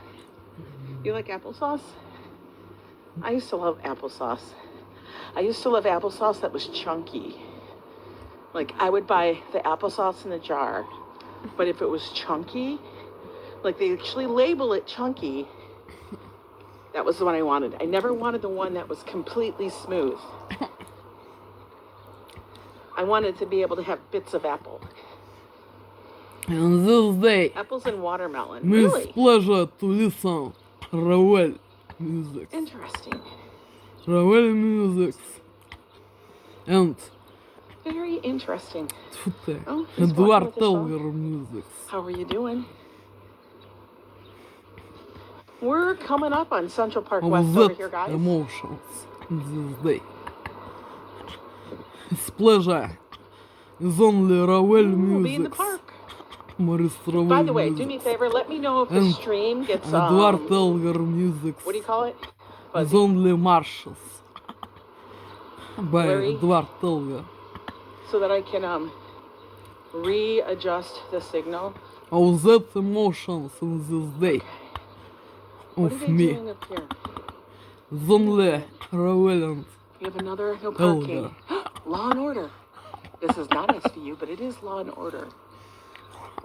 You like applesauce? I used to love applesauce. I used to love applesauce that was chunky. Like, I would buy the applesauce in a jar, but if it was chunky, like they actually label it chunky, that was the one I wanted. I never wanted the one that was completely smooth. I wanted to be able to have bits of apple. And this day, Apples and watermelon. means Really? pleasure to listen Ravel music. Interesting. Ravel music. And Very interesting. tfute, Oh, he's Edward walking with his phone. Telger music. How are you doing? We're coming up on Central Park Of West over that here, guys. emotions in this day. His pleasure is only Ravel We'll be in the music. park. Maurice Ravel By the way, do me a music. favor. Let me know if the And stream gets Edward Telger music what do you call it? is Fuzzy. only marshes by Blurry? Edward Telger. So that I can readjust the signal. Of that emotions in this day What are of they me doing up here? is only Ravel and We have another no Telger. parking. Law and Order. This is not SVU, but it is Law and Order.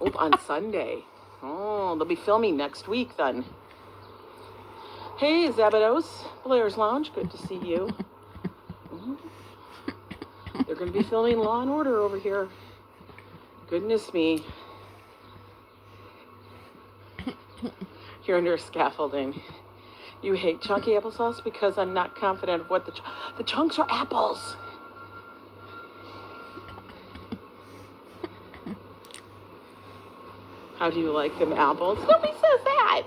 Oh, on Sunday. Oh, they'll be filming next week then. Hey, Zabados, Blair's Lounge. Good to see you. Mhm. They're going to be filming Law and Order over here. Goodness me. You're under scaffolding. You hate chunky applesauce because I'm not confident of what the chunks are apples. How do you like them apples? Nobody says that.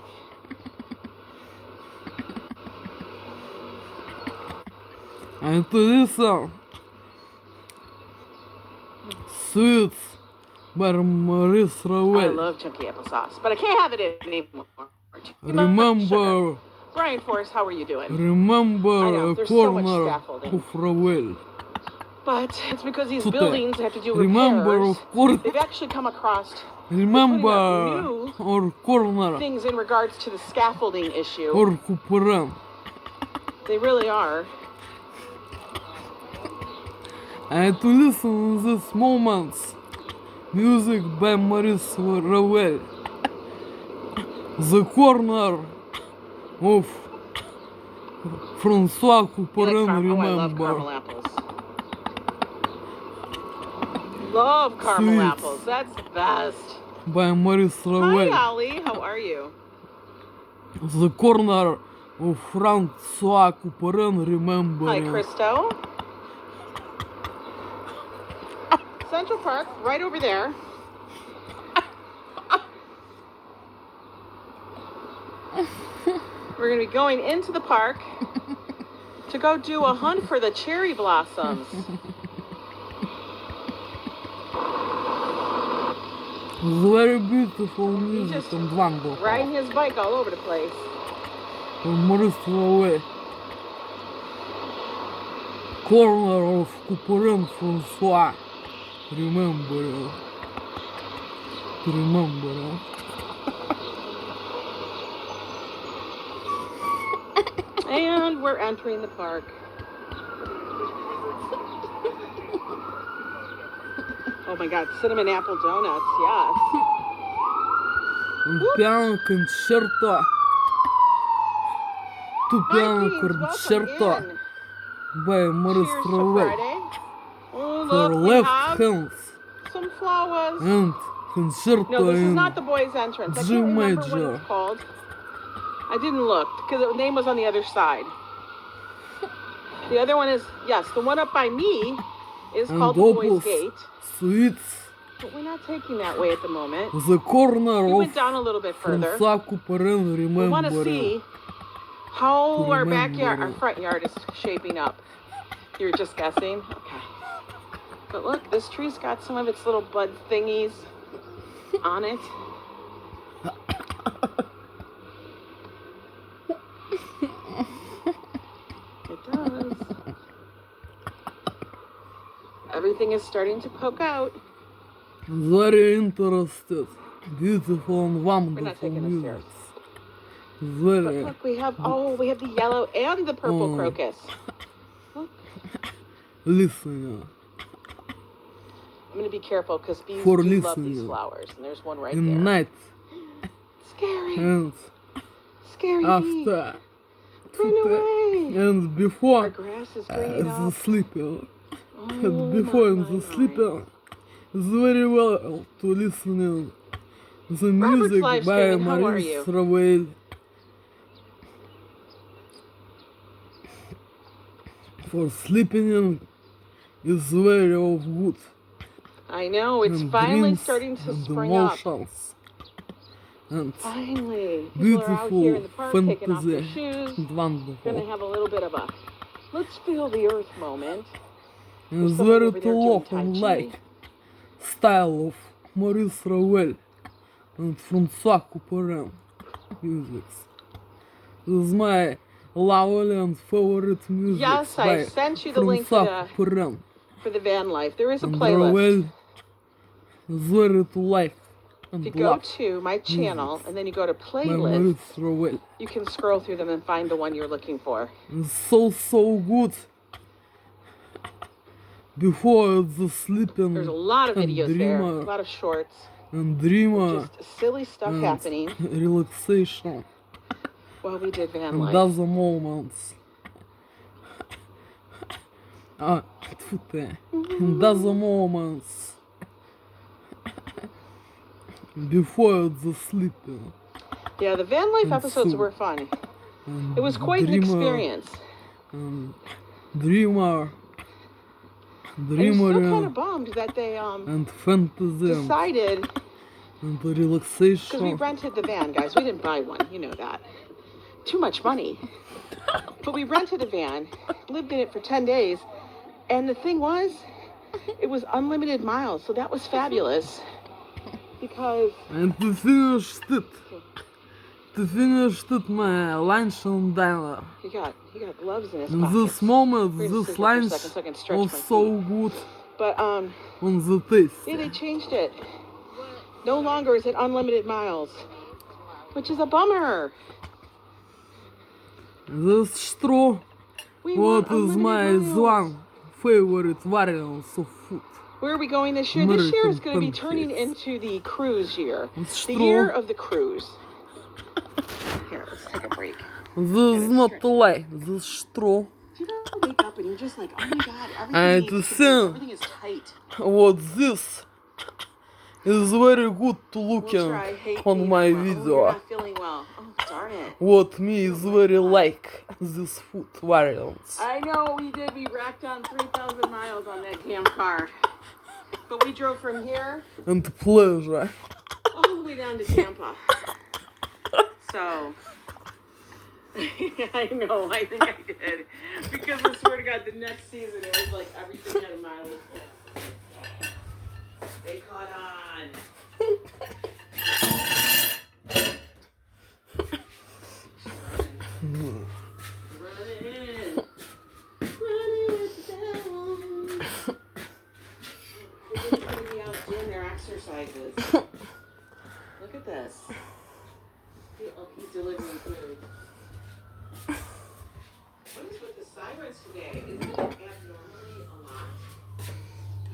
and to listen Sweets by Maurice I Ravel. love chunky applesauce, but I can't have it anymore. Too much sugar. Remember, Brian Forrest, how are you doing? I remember know, a there's so much corner scaffolding. of Ravel. But it's because these Today. buildings have to do Remember repairs. of corner. They've actually come across Remember new our corner things in regards to the scaffolding issue. or Cooperan. They really are. And to listen to these moments, music by Maurice Ravel. The corner of François You Couperin, like oh, I love remember. caramel apples. Love caramel Sweet. apples. That's the best. By Maurice Hi, Ravel. Ollie. How are you? The corner of François Couperin, remember. Hi, Christo. Central Park, right over there. We're going to be going into the park to go do a hunt for the cherry blossoms. Very beautiful He's music just and wonderful. riding his bike all over the place. Maurice Ravel. Corner of Couperin, François. Remember. Remember. And we're entering the park. Oh my God, cinnamon apple donuts, yes. Piano concerto. Tu Hi, piano Beans, welcome concerto in. by Maurice Cheers to Ravel. Friday. Oh, For look, we left have hands some flowers. and concerto No, this is in not the boys' entrance. I G can't remember what major. it's called. I didn't look because the name was on the other side. The other one is, yes, the one up by me is and called the Boys' opus Gate. suites. But we're not taking that way at the moment. The corner We of went down a little bit further. François Couperin, We want to remember. see how To our remember. backyard, our front yard is shaping up. You were just guessing? Okay. But look, this tree's got some of its little bud thingies on it. It does. Everything is starting to poke out. Very interested. Beautiful and We're not wonderful taking the music. stairs. But Very. look, we have the yellow and the purple Oh. crocus. Look, Listener. I'm gonna be careful because bees For do love these listening. flowers, and there's one right In there. night Scary, and scary bee. after. Run away. And Our before grass is greening the up. sleeper. Oh, And before in my, the my. sleeper. It's very well to listening the Robert's music live by streaming. How are Maurice you? Ravel. For sleeping is very of good. I know, it's And finally dreams starting to and spring up. emotions. And Finally, people are out here in the park taking off their fantasy shoes. and Gonna wonderful. have a little bit of a let's feel the earth moment. And There's it's somebody very over there doing Tai and Chi. like style of Maurice Ravel and François Couperin music. This is my lovely and favorite music Yes, I by sent you the link François for Couperin. the van life. There is a And playlist. Ravel is very to like If and you go love to my channel and then you go to by playlist, Maurice Ravel. you can scroll through them and find the one you're looking for. It's so good. Before the sleeping There's a lot of and videos there, a dreamer lot of shorts, and dreamer just silly stuff and happening relaxation while we did van and life. other moments. And other moments before the sleeping. Yeah, the van life And episodes so- were fun. And It was quite an dreamer experience. And dreamer, I'm still kind dreamer of bummed that they and fantasy decided, and because we relaxation. rented the van, guys. We didn't buy one, you know that. Too much money. But we rented a van, lived in it for 10 days, and the thing was, it was unlimited miles, so that was fabulous. Because And to finish it my lunch and dinner. he got gloves in his In pockets. this moment, We're gonna this sit here for a lunch second so I can stretch was my so feet. good But on the taste. yeah, they changed it. No longer is it unlimited miles, which is a bummer. This is true. We What want is my unlimited miles. one favorite variants of food? Where are we going this year? This year is American going to be turning pancakes. into the cruise year. It's The true. year of the cruise. Here, let's take a break. This is not a lie. This is true. Do you ever wake up and you're just like, oh my god, And everything is tight. What this is very good to We'll looking try. Hey, on my Oh, you're video. not feeling well. Oh, darn it. What me is very like this food variants. I know we did. We racked on 3,000 miles on that damn car. But we drove from here And pleasure. all the way down to Tampa. So, I know, I think I did. Because I swear to God, the next season it was like everything had a mileage. They caught on. Running with the devil. They're gonna be out doing their exercises. Look at this. He's delivering food. What is with the sirens today? Isn't it abnormally a lot?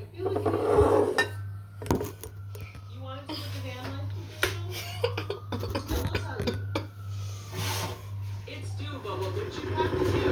I feel like it is. You wanted to put the van light? I'll tell you. It's doable, but what you have to do.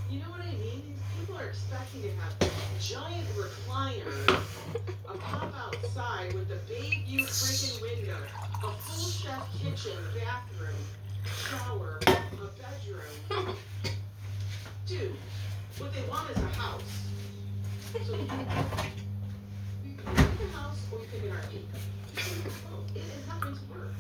You know what I mean? These people are expecting to have giant recliners, a pop outside with a big view freaking window, a full chef kitchen, bathroom, shower, a bedroom. Dude, what they want is a house. So you can pick a house or you pick an RV. It is not going to work.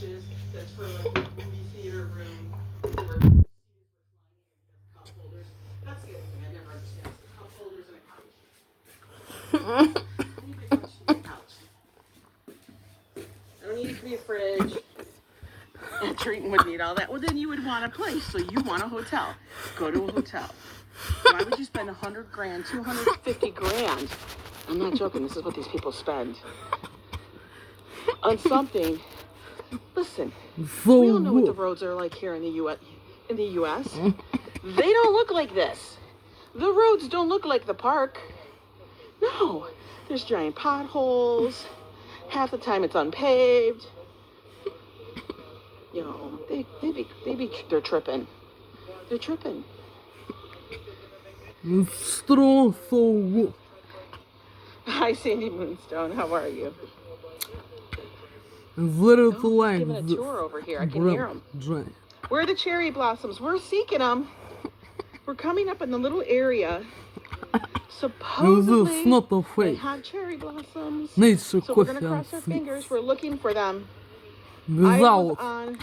couches that's for like the movie theater room. Where cup holders. That's the other thing I never understand. Is the cup holders in a couch. I need a couch to be a couch. I don't need it to be a fridge. And Triton would need all that. Well, then you would want a place. So you want a hotel. Go to a hotel. Why would you spend 100 grand, 250 grand? I'm not joking. This is what these people spend on something. Listen, So we all know what the good. roads are like here in the U.S. They don't look like this. The roads don't look like the park. No, there's giant potholes. Half the time it's unpaved. You know, they're tripping. They're tripping. It's true, so good. Hi, Sandy Moonstone. How are you? Very Oh, he's like giving a this. tour over here. I can hear him. Johnny. Where are the cherry blossoms? We're seeking them. We're coming up in the little area. This Supposedly, is not a they fake. have cherry blossoms. Nature So we're gonna coffee and cross our sweets. fingers. We're looking for them. I was Without on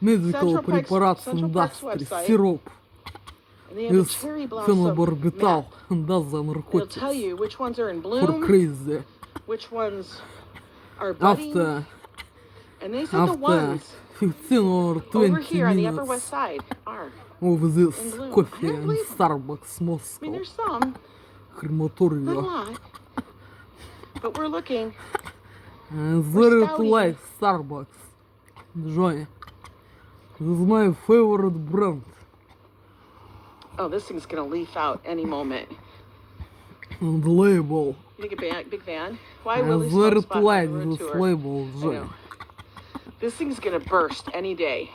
medical Central Park's preparation website, industry, syrup and they have a is cherry blossom phenobarbital map. and other It'll narcotics tell you which ones are in for bloom, crazy. which ones are budding, After and they said the ones 15 or over 20 here on the Upper West minutes Side are. of this in bloom. coffee I don't and believe- Starbucks I mean, Moscow there's some, not a crematorio lot, but we're looking. very Stouty. like Starbucks. Johnny, this is my favorite brand. Oh, this thing's gonna leaf out any moment. And label. You think a big van? Why I Willie's very Smoke Spot like on the road this tour? label, I Johnny. know. This thing's gonna burst any day.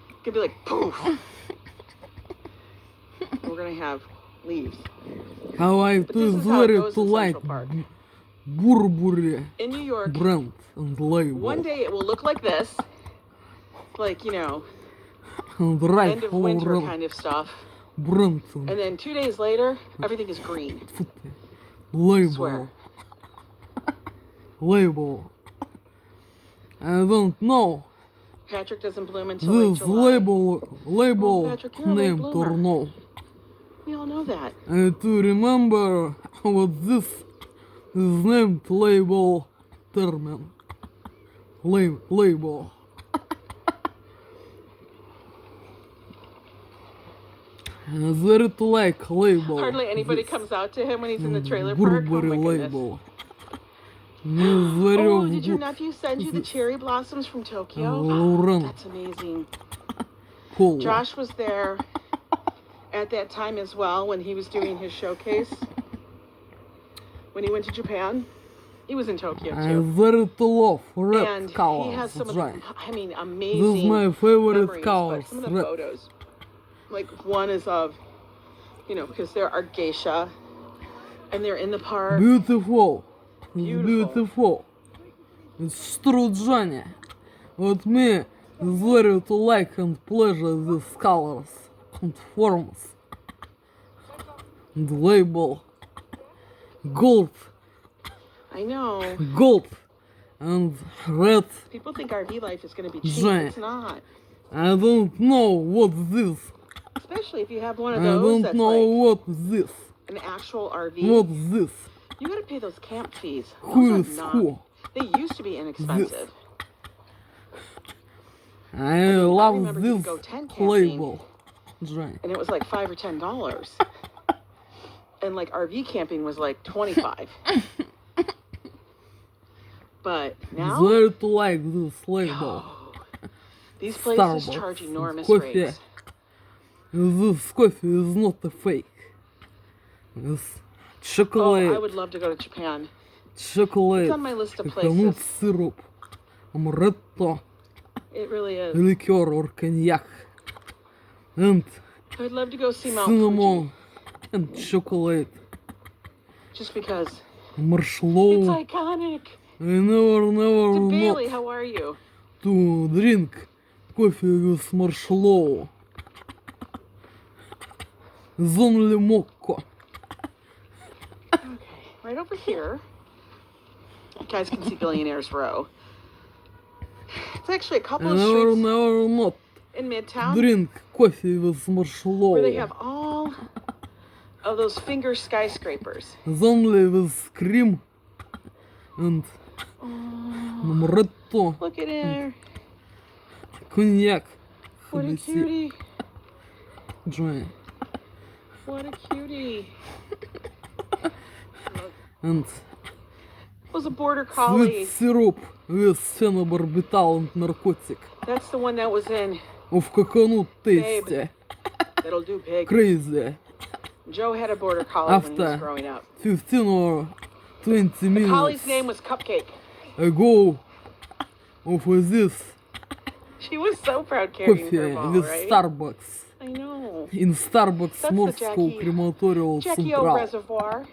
It's gonna be like poof. We're gonna have leaves. How I But this do is how it very goes in like Central Park. Burberry In New York, brand and label. one day it will look like this, like, you know, And right end of winter over kind of stuff. brand And then 2 days later, everything is green. label. Swear. Label. I don't know. Patrick doesn't bloom until like This July. label Oh, Patrick, you're a late named or bloomer. no. We all know that. And to remember what this is named label term. Label. Very like label. Hardly anybody this. comes out to him when he's in the trailer park. Oh Burberry my goodness. label. It's very Oh, did your good. nephew send you the cherry blossoms from Tokyo? Lauren. That's amazing. Cool. Josh was there at that time as well when he was doing his showcase. When he went to Japan, he was in Tokyo I too. very love red And colors. he has some of Johnny. the, I mean, This amazing is my favorite memories, colors. but some of the Red. photos, like one is of, you know, because there are geisha, and they're in the park. Beautiful. It's Beautiful. beautiful. It's true, Johnny. With me, it's very to like and pleasure these colors and forms. And label. Gold. I know. Gold. And red. People think RV life is going to be cheap. Giant. It's not. I don't know what's this. Especially if you have one of I those don't that's know like what's this. an actual RV. What's this? You got to pay those camp fees. Who Those is are not. who? They used to be inexpensive. I I love remember you this could go tent camping. label. Johnny. And it was like $5 or $10. And like RV camping was like $25. But now Very to like this label. these places Starbucks charge and enormous coffee. rates. This coffee is not a fake. It's Oh, chocolate. I would love to go to Japan. Chocolate. It's on my list of Coconut places. syrup. Amaretto. It really is. Liqueur or cognac. And I'd love to go see Mount Fuji. cinnamon. And chocolate. Just because it's Marshmallow. iconic. I never To Bailey, not how are you? to drink coffee with marshmallow. It's only mocha. Okay, right over here. You guys can see Billionaires Row. It's actually a couple of Never, streets never not in Midtown drink coffee with where they marshmallow. have all of those finger skyscrapers. It's only with cream and Oh, amaretto, look at her. cognac. What a cutie. Joy. What a cutie. And Was a border sweet collie. syrup with phenobarbital and narcotic That's the one that was in of coconut taste. That'll Do Big. Crazy. Joe had a border collie when he was After growing up. 15 or 20 The minutes collie's name was Cupcake. ago of this She was so proud carrying coffee her ball, with right? Starbucks. I know. In Starbucks That's the Moscow Jackie- Crematorial Jackie O Central. Reservoir.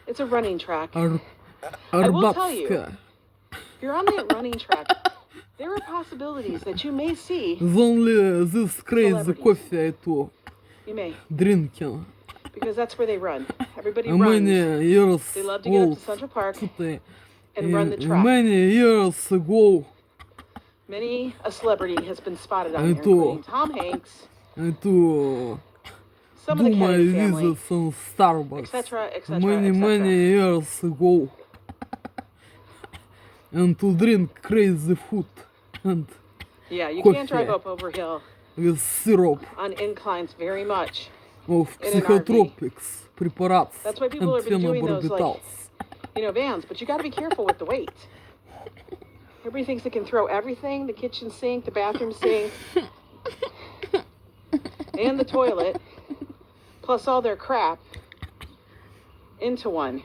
It's a running track. I will tell you. Arbatska. If you're on that running track, there are possibilities that you may see. It's only this crazy Celebrities. coffee I too You may, drinking. because that's where they run. Everybody Many runs. years They love to get up old. to Central Park Today. and run the track. Many years ago, Many a celebrity has been spotted I on there, too. including Tom Hanks, I to some of do the my Kennedy family, visits in Starbucks. etc., etc., Many, etc. many years ago. And to drink crazy food and Yeah, you coffee can't drive up over hill with syrup on inclines very much. of In an psychotropics, preparats, That's why people and have been doing those, like, phenobarbital. Vans, but you got to be careful with the weight. Everybody thinks they can throw everything, the kitchen sink, the bathroom sink, and the toilet, plus all their crap, into one.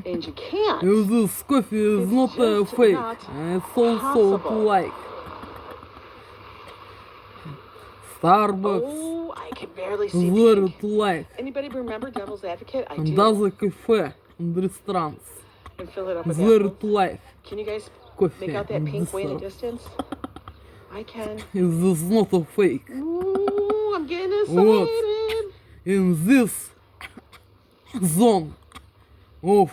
And you can't. If this coffee is It's not a just fake, not it's also to possible. like. Starbucks, Oh, I can barely see very pink. to like. Anybody remember Devil's Advocate? I And do. other cafe and restaurants, And fill it up with very apples. to like. Can you guys Coffee make out that and pink way in the dessert. distance? I can. If this is not a fake, Ooh, I'm getting What? excited. in this zone of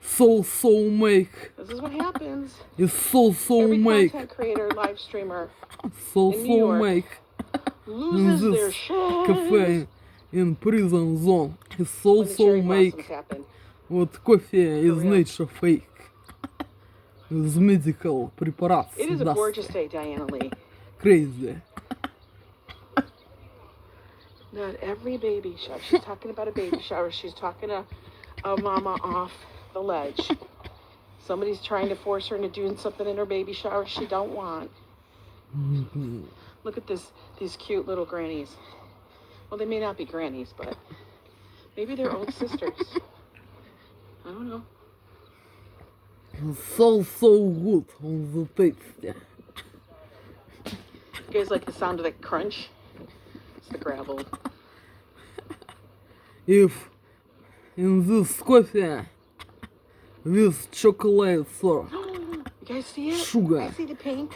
so make, This is what happens. is so Every make, content creator, live streamer so in New York make. loses In their this shit cafe in prison zone is when the cherry so blossoms make happen. what coffee is real. nature fake. With medical preparats. It is a dust. gorgeous day, Diana Lee. Crazy. Not every baby shower. She's talking about a baby shower. She's talking a mama off the ledge. Somebody's trying to force her into doing something in her baby shower she don't want. Look at these cute little grannies. Well, they may not be grannies, but maybe they're old sisters. I don't know. So good on the taste. You guys like the sound of that crunch? It's the gravel. If in this coffee with chocolate syrup, You guys see it? Sugar. I see the pink.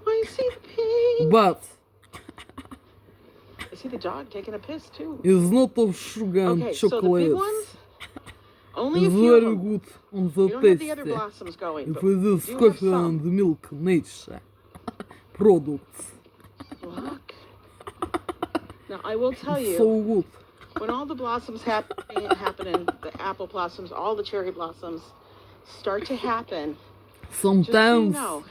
I see the pink. but I see the dog taking a piss too. is not of sugar and Okay, so the big chocolate. ones, only a It's few of very them. good on You the don't have the other taste. blossoms going, If but it is you have coffee some. and milk nature products, Look. Now I will tell it's you, so good. when all the blossoms happening, the apple blossoms, all the cherry blossoms start to happen, just so you Sometimes know,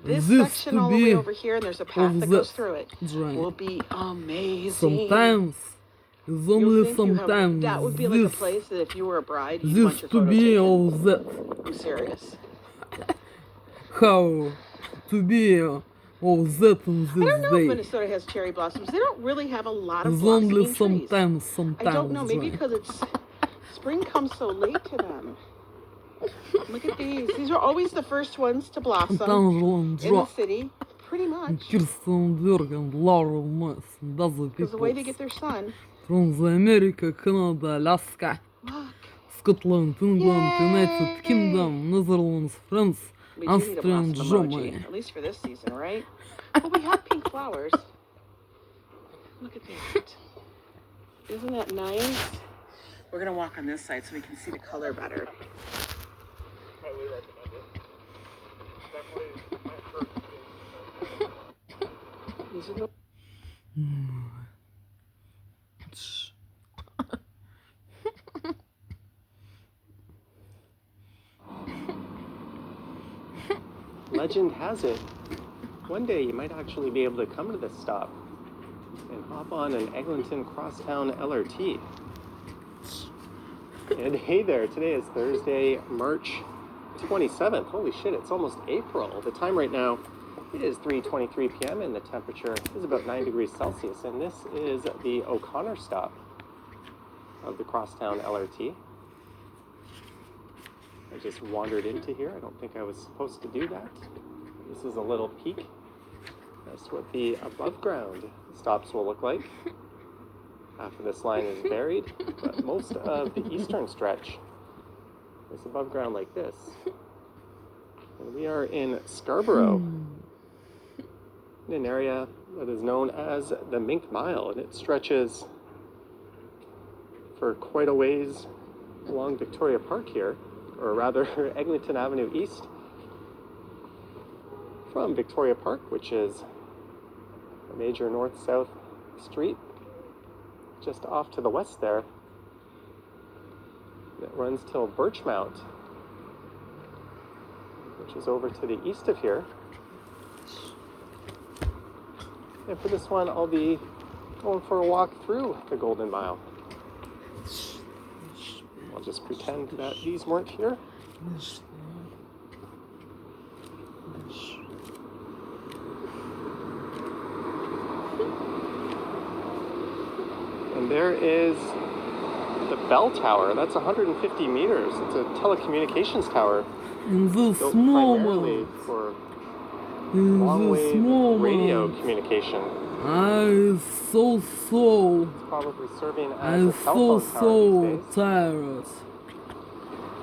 this this section to all the be way over here, and there's a path of that the goes through it, dry. will be amazing. Sometimes it's You'll only think you have- sometimes that would be like a this place that if you were a bride, you'd want this your to photo be taken. of that. I'm serious. How to be of that in I don't know this if day. Minnesota has cherry blossoms. They don't really have a lot of It's blossoming only trees. sometimes, I don't know, maybe dry. because spring comes so late to them. Look at these. These are always the first ones to blossom Angela in the Joe, city, pretty much. Kirsten Björk and Laurel Moss and other Because the way they people get their sun. from the America, Canada, Alaska, Look, Scotland, England, Yay! United Kingdom, Netherlands, France, we do need a Austria and blossom emoji, Germany. at least for this season, right? Well, we have pink flowers. Look at that. Isn't that nice? We're gonna walk on this side so we can see the color better. Highly recommend it. Definitely my first. These are the Legend has it, one day you might actually be able to come to this stop and hop on an Eglinton Crosstown LRT. And hey there, today is Thursday, March 27th. Holy shit, it's almost April. The time right now is 3:23 p.m. and the temperature is about 9 degrees Celsius. And this is the O'Connor stop of the Crosstown LRT. I just wandered into here. I don't think I was supposed to do that. This is a little peek as to what the above ground stops will look like. Half of this line is buried, but most of the eastern stretch is above ground like this. And we are in Scarborough, in an area that is known as the Mink Mile, and it stretches for quite a ways along Victoria Park here, or rather Eglinton Avenue East from Victoria Park, which is a major north-south street just off to the west there. It runs till Birchmount, which is over to the east of here. And for this one, I'll be going for a walk through the Golden Mile. I'll just pretend that these weren't here. And there is the bell tower. That's 150 meters. It's a telecommunications tower In this built primarily moment, for in this long-wave radio moment, communication. I so Probably serving as I'm a cell phone tower these days. tired.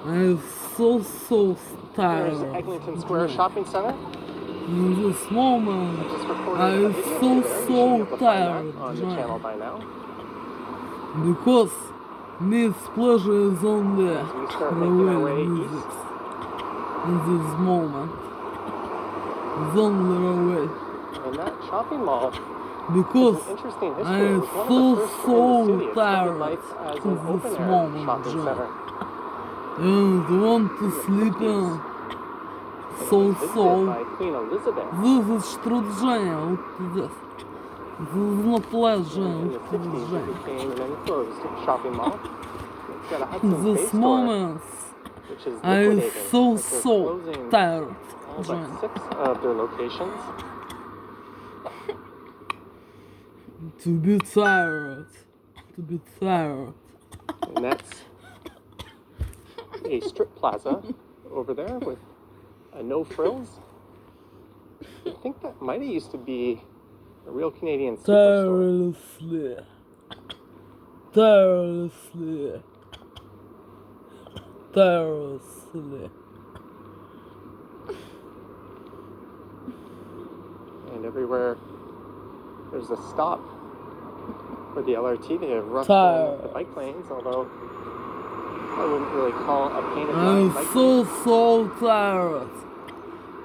I'm so There's tired. Eglinton Square Shopping Center. In this moment, I just recorded I'm a video so, there. You should so be able to find tired, that on the John. channel by now. Because Miss Pleasure is only As we start making our way music east, in this moment. It's only way. and that shopping mall Because has an interesting history. I'm It was one of the first so in the city. It started tired life as of an this open-air moment, shopping John. center. And want to sleep in. And So, it was visited by Queen Elizabeth This is струджение, вот здесь. This is not pleasure, in the вот 60s. It струджение. became an enclosed shopping mall. It's got a Hudson's Bay This store, moment, which is I'm liquidating. so, as they're so closing tired, all John. but 6 of their locations. To be tired. To be tired. And that's a strip plaza over there with a no frills. I think that might have used to be a real Canadian superstore. Tirelessly. Tirelessly. Tirelessly. And everywhere there's a stop for the LRT. They have roughed in the bike lanes, although I wouldn't really call a painted line I'm bike so, lane. so tired.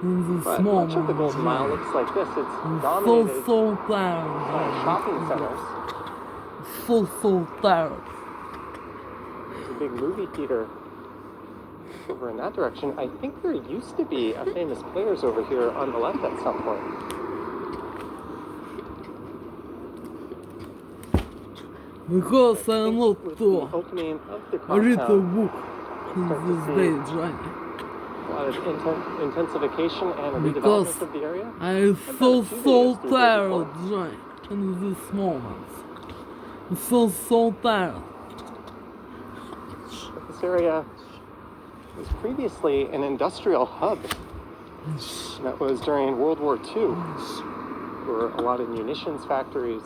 In this But moment, much of the Golden Mile John. looks like this. It's I'm dominated so tired. by shopping centers. So tired. There's a big movie theater over in that direction. I think there used to be a Famous Players over here on the left at some point. Because I think not with to the opening of the read a crosstown, book in start to this see day, Johnny. a lot of intensification and Because redevelopment of the area. I'm I've so, done a few so videos through here tired, before. Johnny, in this moment. I'm so tired. But this area was previously an industrial hub. That was during World War II. There were a lot of munitions factories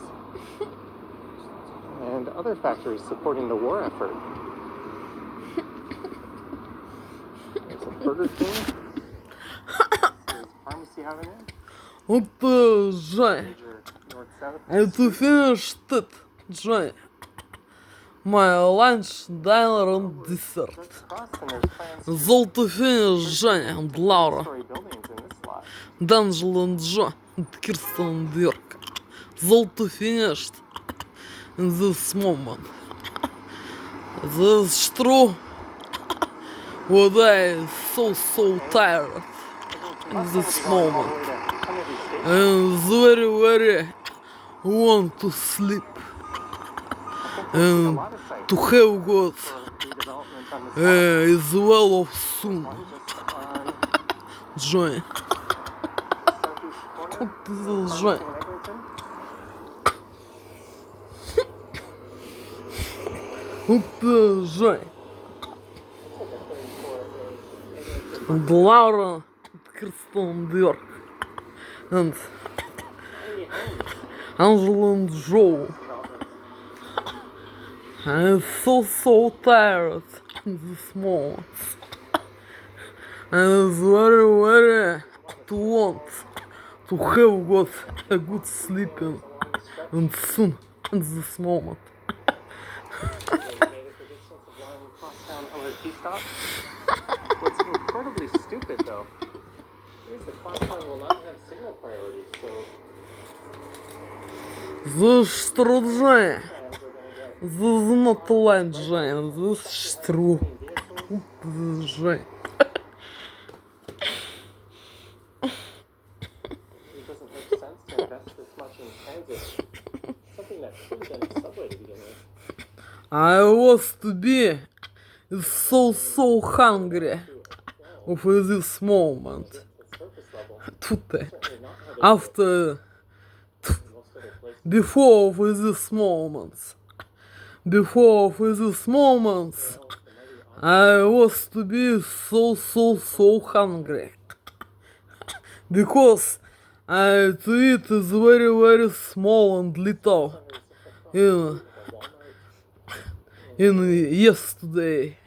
and other factories supporting the war effort. There's a Burger King. There's Pharmacy Avenue. Вот, Johnny. Major north-south And to street. finish it, Johnny. My lunch, dinner and dessert. It's across and there's plans to Золото фinish, Женя and Laura. story buildings in this lot. D'Angelo and Joe and Kirsten and Dirk. Золото finished in this moment. This is true. But I so tired in this moment. And very want to sleep. And to have got as well of soon. Joy. What is this joy? What the joy? And Laura, Kirsten Dirk, and Angela and Joe. I'm so tired in this moment. And it's very to want to have got a good sleeping and soon in this moment. What's incredibly stupid though is the crosstown will not have signal priority, so This is true, Jane. This is not a lie, Jane. This is true. This is Jane. it doesn't make sense to invest this much in transit. Something that should have been a subway to begin with. I was to be so hungry of this moment. Surface level, Today. certainly not how they After, most other places. before this moment. Before this moment, I was to be so hungry. Because I to eat is very small and little in yesterday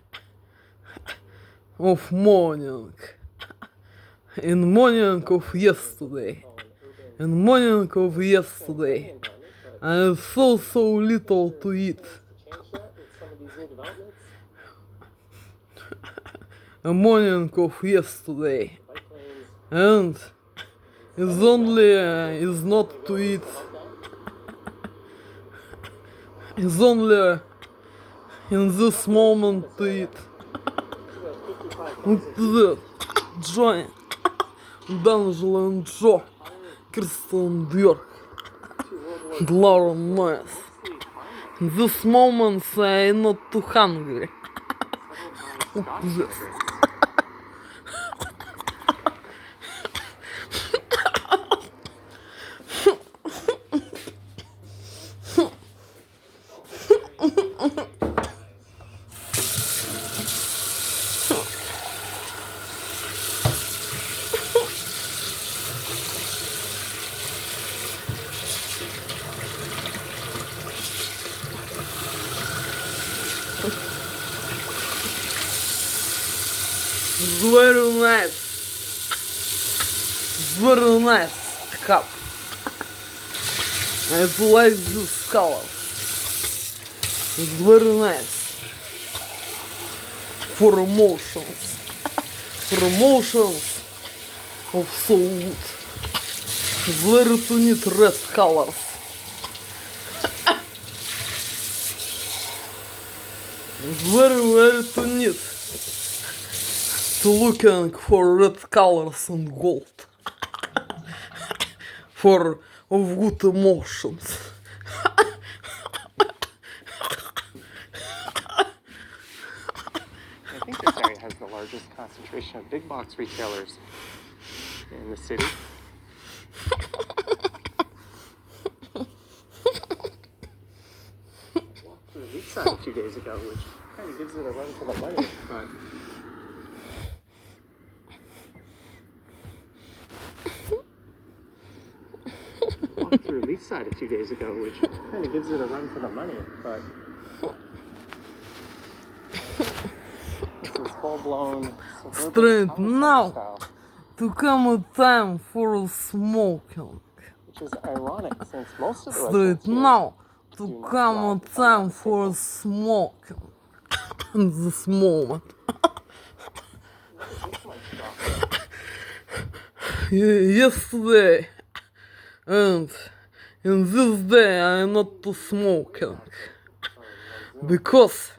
of morning. In morning of yesterday. In morning of yesterday. I so little to eat. Change that with some of these new developments. A morning of yesterday. Bike lanes, And is only is not to eat. Is only in this moment to eat. What is it? Johnny, D'Angelo and Joe, Kirsten Dirk, and Laura Myers. In this moment I'm not too hungry. What is this? Very nice. Very nice cup. I like this color. It's very nice. For emotions. For emotions of so good. It's very to need red colors. It's very to need. To looking for red colors and gold. For of good emotions. I think this area has the largest concentration of big box retailers in the city. Walked through the east side a few days ago, which kind of gives it a run for the money, but walked through the east side a few days ago, which kind of gives it a run for the money, but this is full-blown suburban Straight now. style, To come a time for smoking. which is ironic since most of the Straight residents here now. to Do not come drive on without time a for a signal. smoke in this moment. Look at this one dropping. Yesterday and in this day I am not to smoking because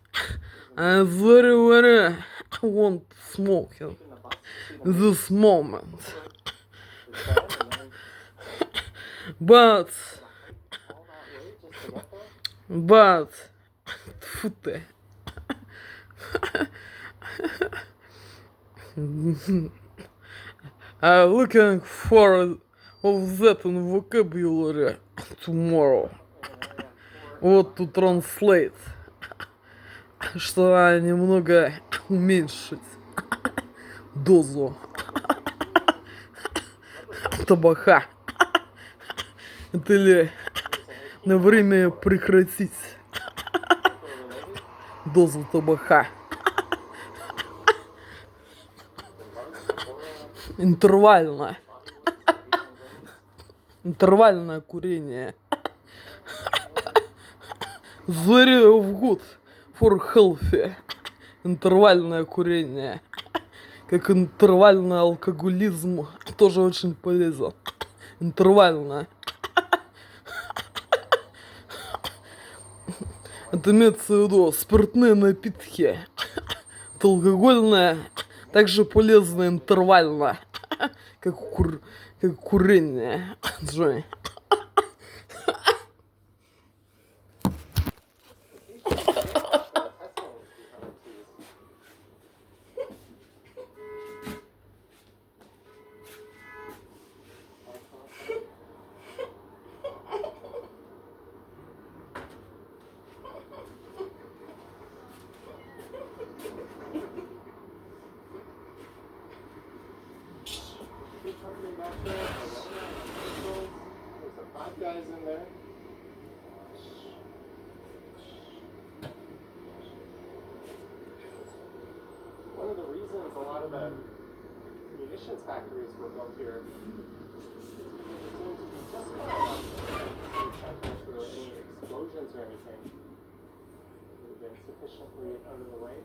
I very want to smoking In the bus, see the this moment. It's bad, and then But all that way just to get there. Тьфу ты. I'm looking for of that in vocabulary tomorrow. Вот to translate. Что немного уменьшить дозу табака. Или на время прекратить дозу табака. Интервально. Интервальное курение. Very good for healthy. Интервальное курение. Как интервальный алкоголизм тоже очень полезен. Интервально. Это имеется в виду спиртные напитки. Это алкогольное также полезно интервально. Как курение. Джой. There's some hot guys in there. One of the reasons a lot of the munitions factories were built here is because it seemed to be just far enough if there were any explosions or anything. It would have been sufficiently out of the way.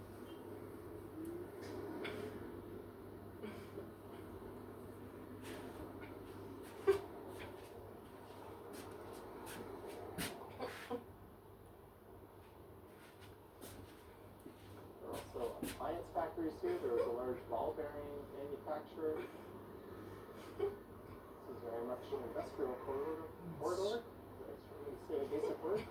Appliance factories here. There was a large ball bearing manufacturer. This is very much an industrial corridor. That's really say a basic word.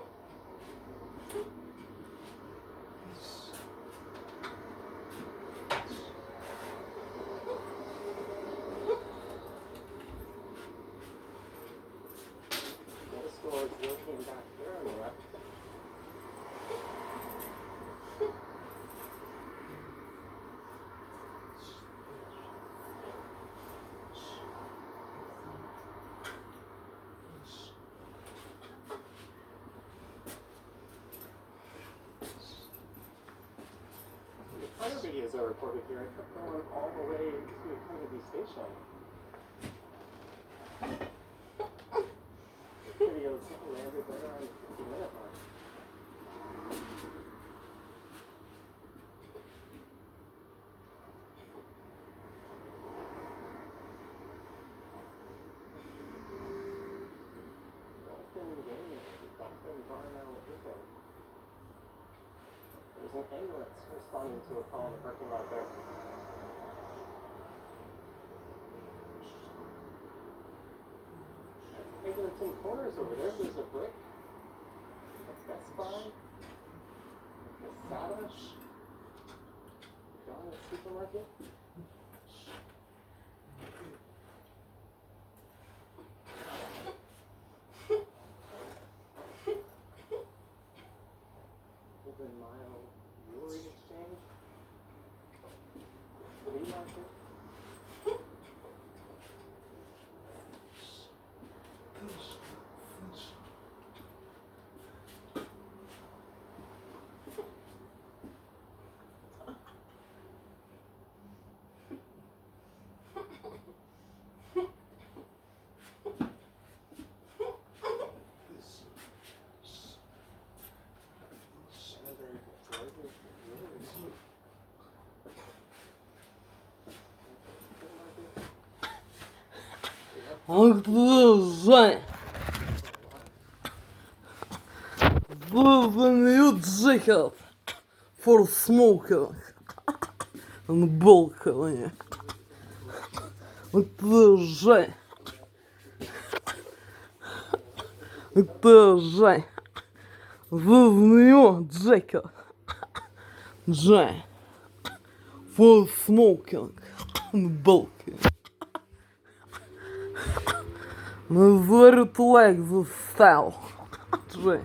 The store is working back there on the left. Other videos I recorded here, I kept going all the way to Kennedy Station. This video's landed right around the 50-minute mark. Dolphin Gaming, Dolphin Bar and Alabama. There's an ambulance responding to a call in the parking lot there. Eglinton Corners over there, there's a brick, a Best Buy, a Sada, John's Supermarket. Mile Jewelry Exchange, Flea Market. Окружай. The new jacket for smoking and balcony. Окружай. Окружай. The new jacket. Jay. For smoking and balcony. Назорит like the style. Jay.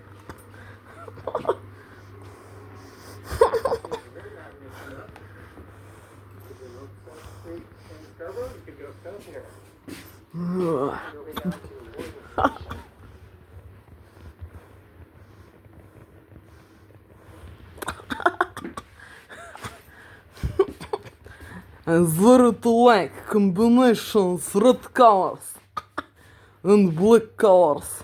And very like combinations red colors and black colors.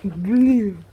Блин.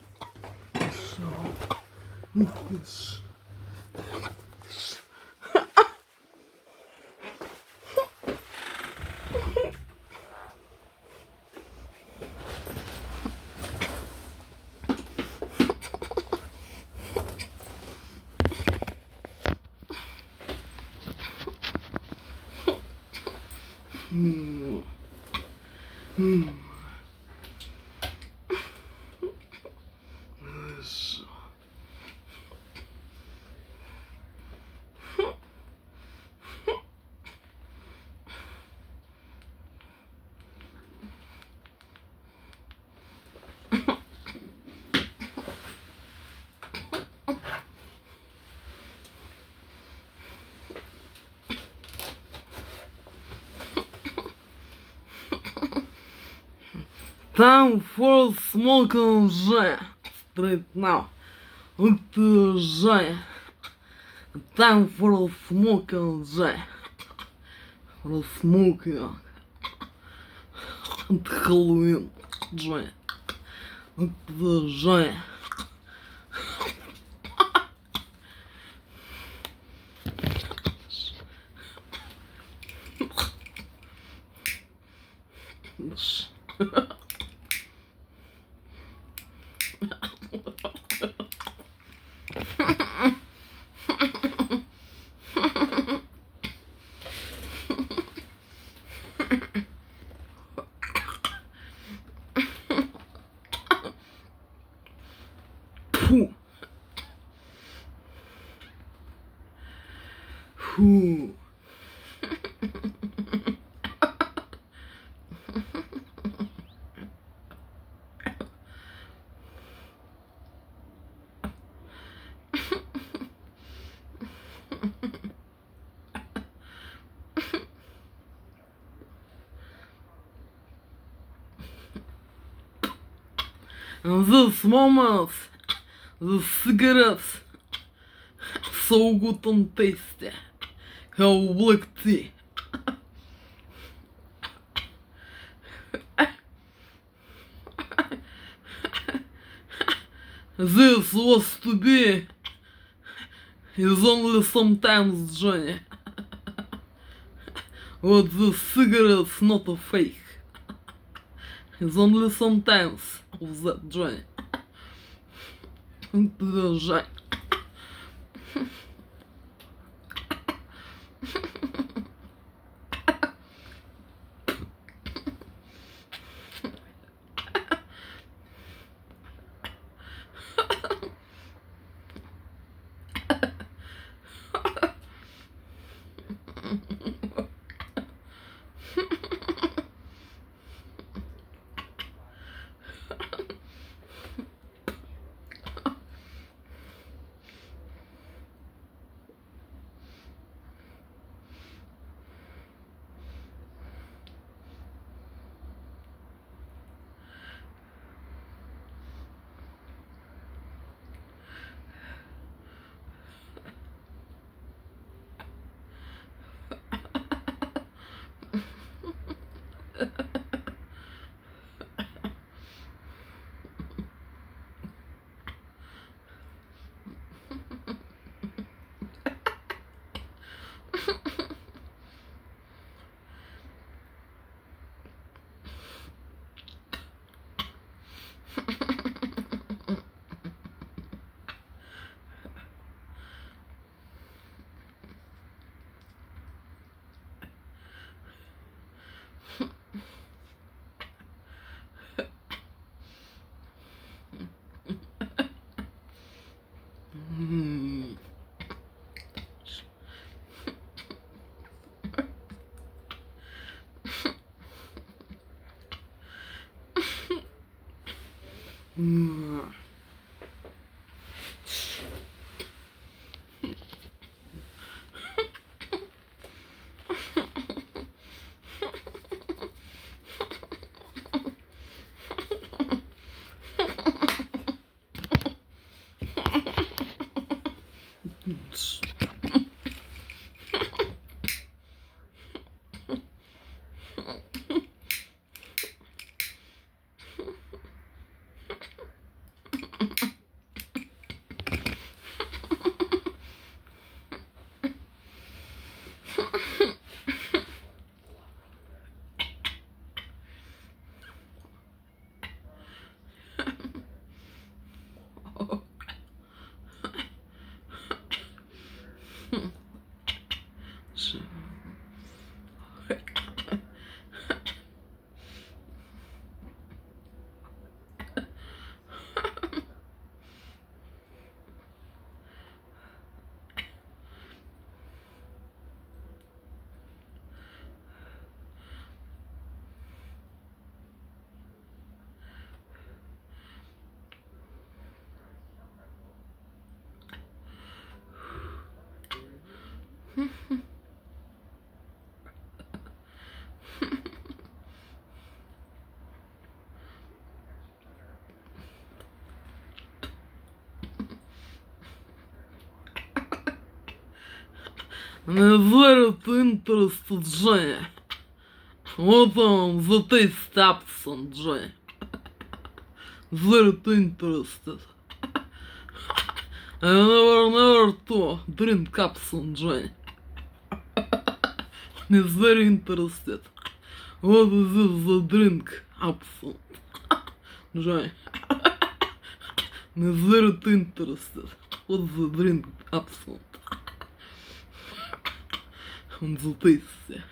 Time for smoking J. Straight now. J. Time for smoking J. For smoking. Halloween J. J. Фу. Фу. In this moment, the cigarettes so good and tasty. How black tea. This was to be is only sometimes Johnny. But the cigarette's not a fake. It's only sometimes of that Johnny. The Johnny. Mm. Very interested, Johnny. What on the taste absent, Johnny? Very interested. I never to drink absent, Johnny. He's very interested. What is this, the drink absent? Johnny. He's very interested. What's the drink absent? On the taste.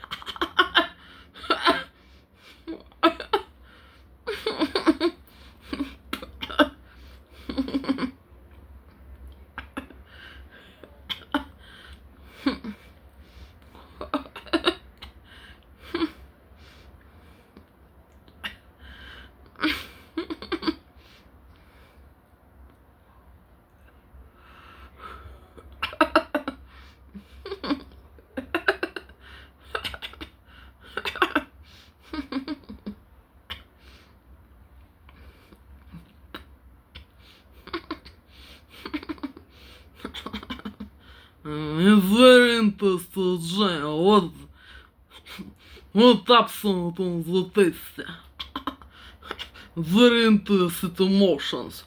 He's very interested, Johnny. What absent on the taste? Very interested emotions.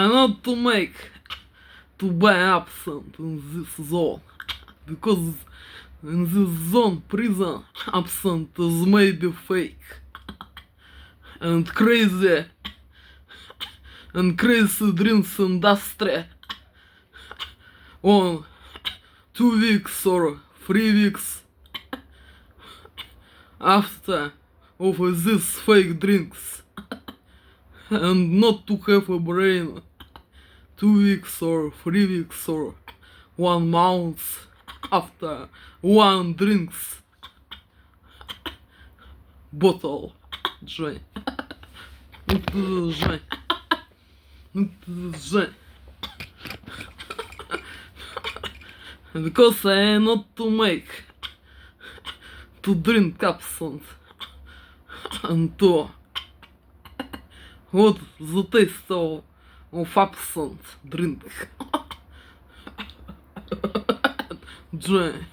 Not to buy absent in this zone, because in this zone prison absent is maybe fake and crazy drinks industry on 2 weeks or 3 weeks after of these fake drinks and not to have a brain 2 weeks or 3 weeks or 1 month after one drinks bottle. Жень. Жень. Жень. Because I not to make to drink absinthe and to what the taste of absinthe drink. Jane.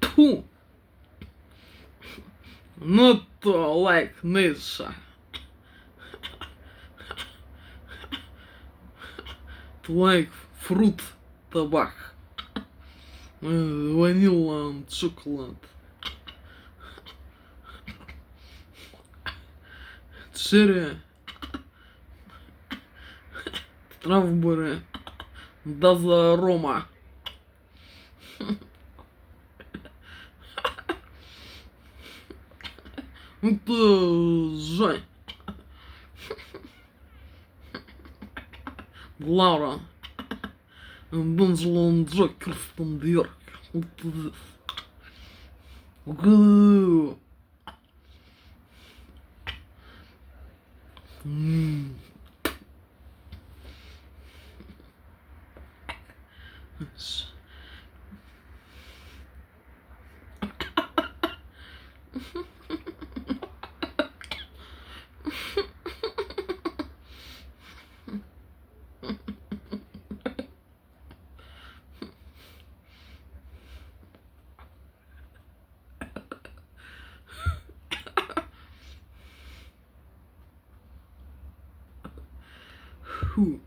Tfu. Not like nature. Like fruit табак. Vanilla and chocolate. Cherry. Strawberry. Does aroma. Это Жень. Лаура. Бенджелон Джо Кирстен Дьорк. Гу. Who?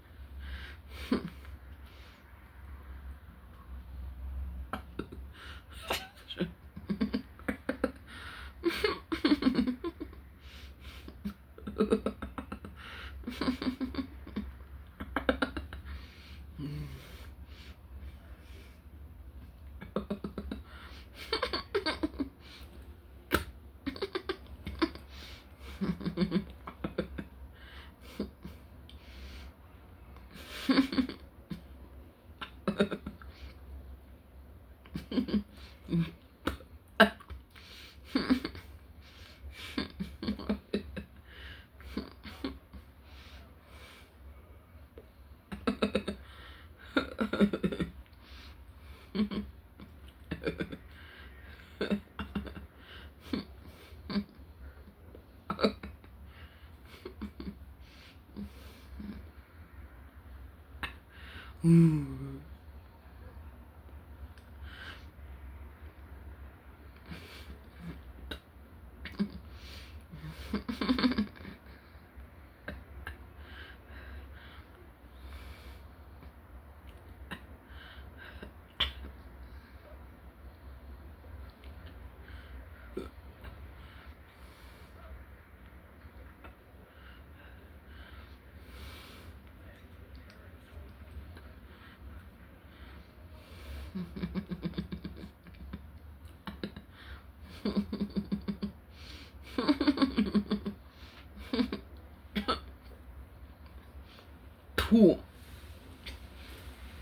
Тьфу.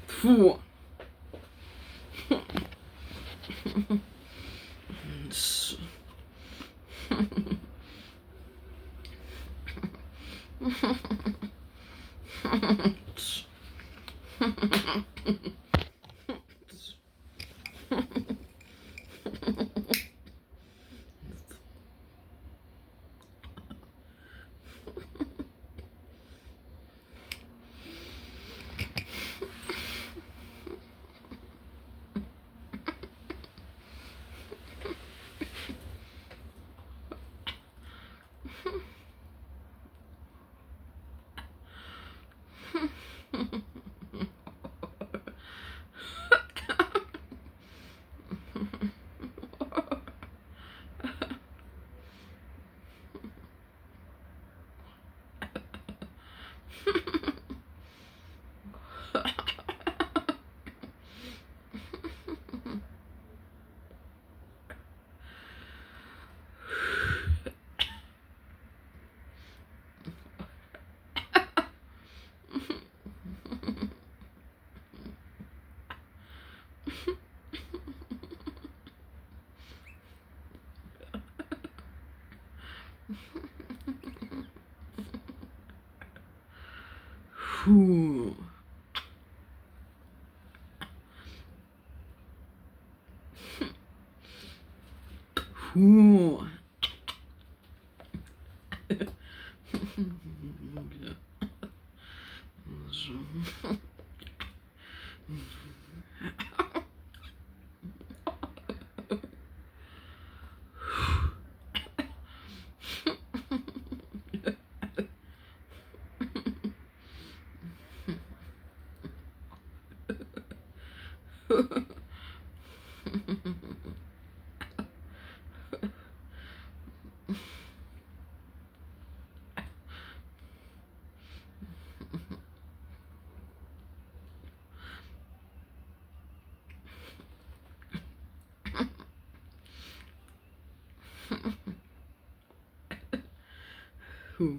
Тьфу. Фу. Фу. Фу. Фу.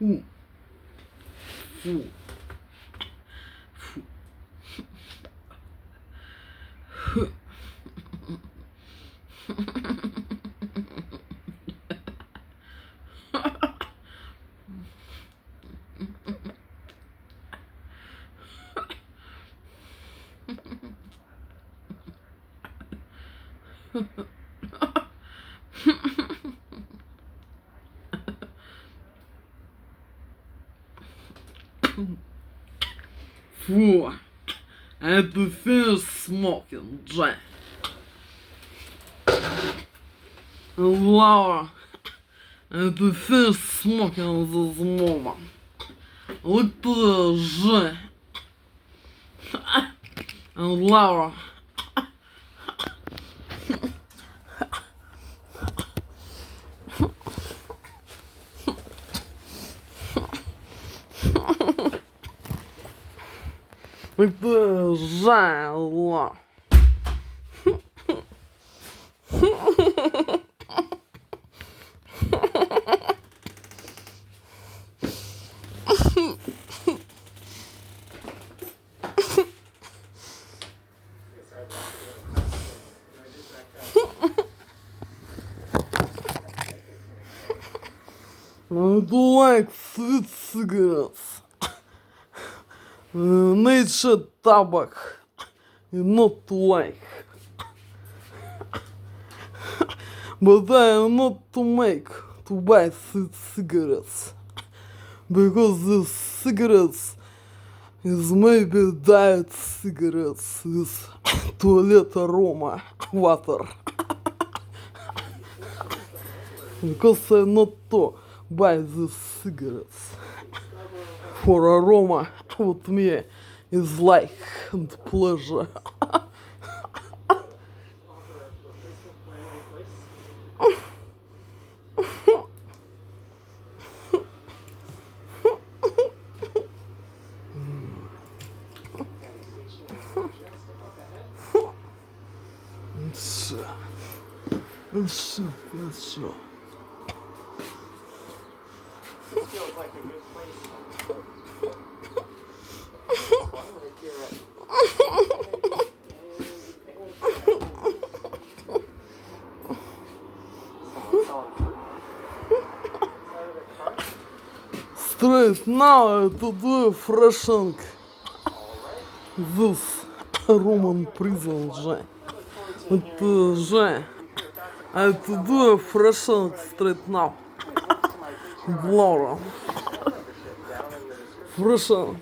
Фу. Фу. Фу. Это finish smoking, Jack. Laura, это finish smoking this moment. Look to the J. And Laura. Look to the J, Laura. I don't like sweet cigarettes. Nature tobacco is not to like. But I am not to make to buy sweet cigarettes. Because these cigarettes is maybe diet cigarettes with toilet aroma water. Because I not to buy these cigarettes for aroma what me is like and pleasure. Все. Feels like a good place. Straight now to do a freshing this Roman prison, Jay. Jay, I have to do a freshing straight now. Laura. Freshing.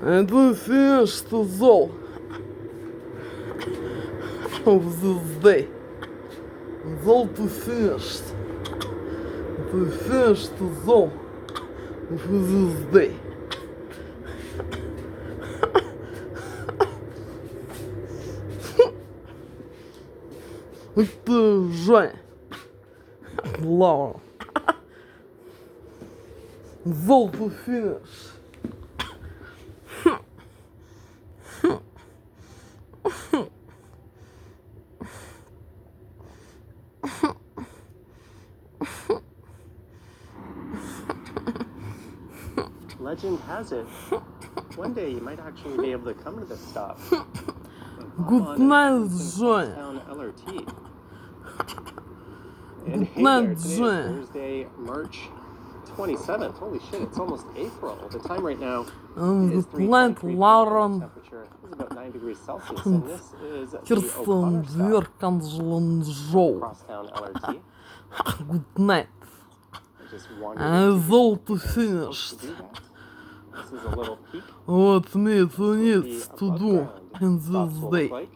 Это finished зол of this day. Зол to finished. To finished зол of this day. Это Женя. Лаура. Зол to finish. Legend has it, one day you might actually be able to come to this stop. Good night, Женя. Town LRT. Good And hey night, there, today is Женя. Thursday, March 27th. Holy shit, it's almost April. The time right now is Good night, 3:23 Lauren. The temperature is about 9 degrees Celsius, and this is the Kirsten O'Connor stop. Dwerk and Joe. Crosstown LRT. Good night. I just wandered And into Zol this to because I'm finish. supposed to do that. This is a little peek What me of to what needs the to above do ground in stops this will day. look like.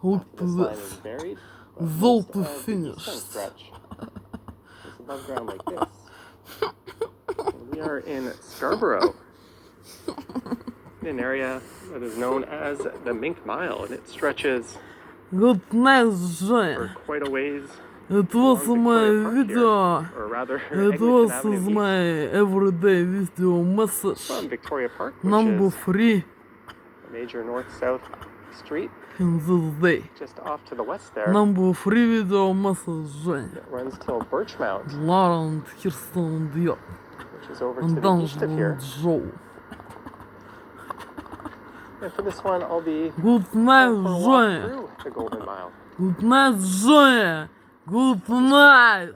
Look This to line is this. buried, but Zol most to of the eastern finished. stretch is above ground like this. And we are in Scarborough, in an area that is known as the Mink Mile, and it stretches Good night, for Женя. quite a ways Это along was my Victoria Park here, video. or rather It Eglinton was Avenue East my everyday video message. from Victoria Park, which Number is 3 a major north-south street in this day. just off to the west there. Number 3 video message, Женя. It runs till Birchmount, Lauren, Kirsten Dwerk which is over to and the east of here. Joe. And for this one, I'll be Good going night, for a walk Женя. through the Golden Mile. Good night, Женя. Good night.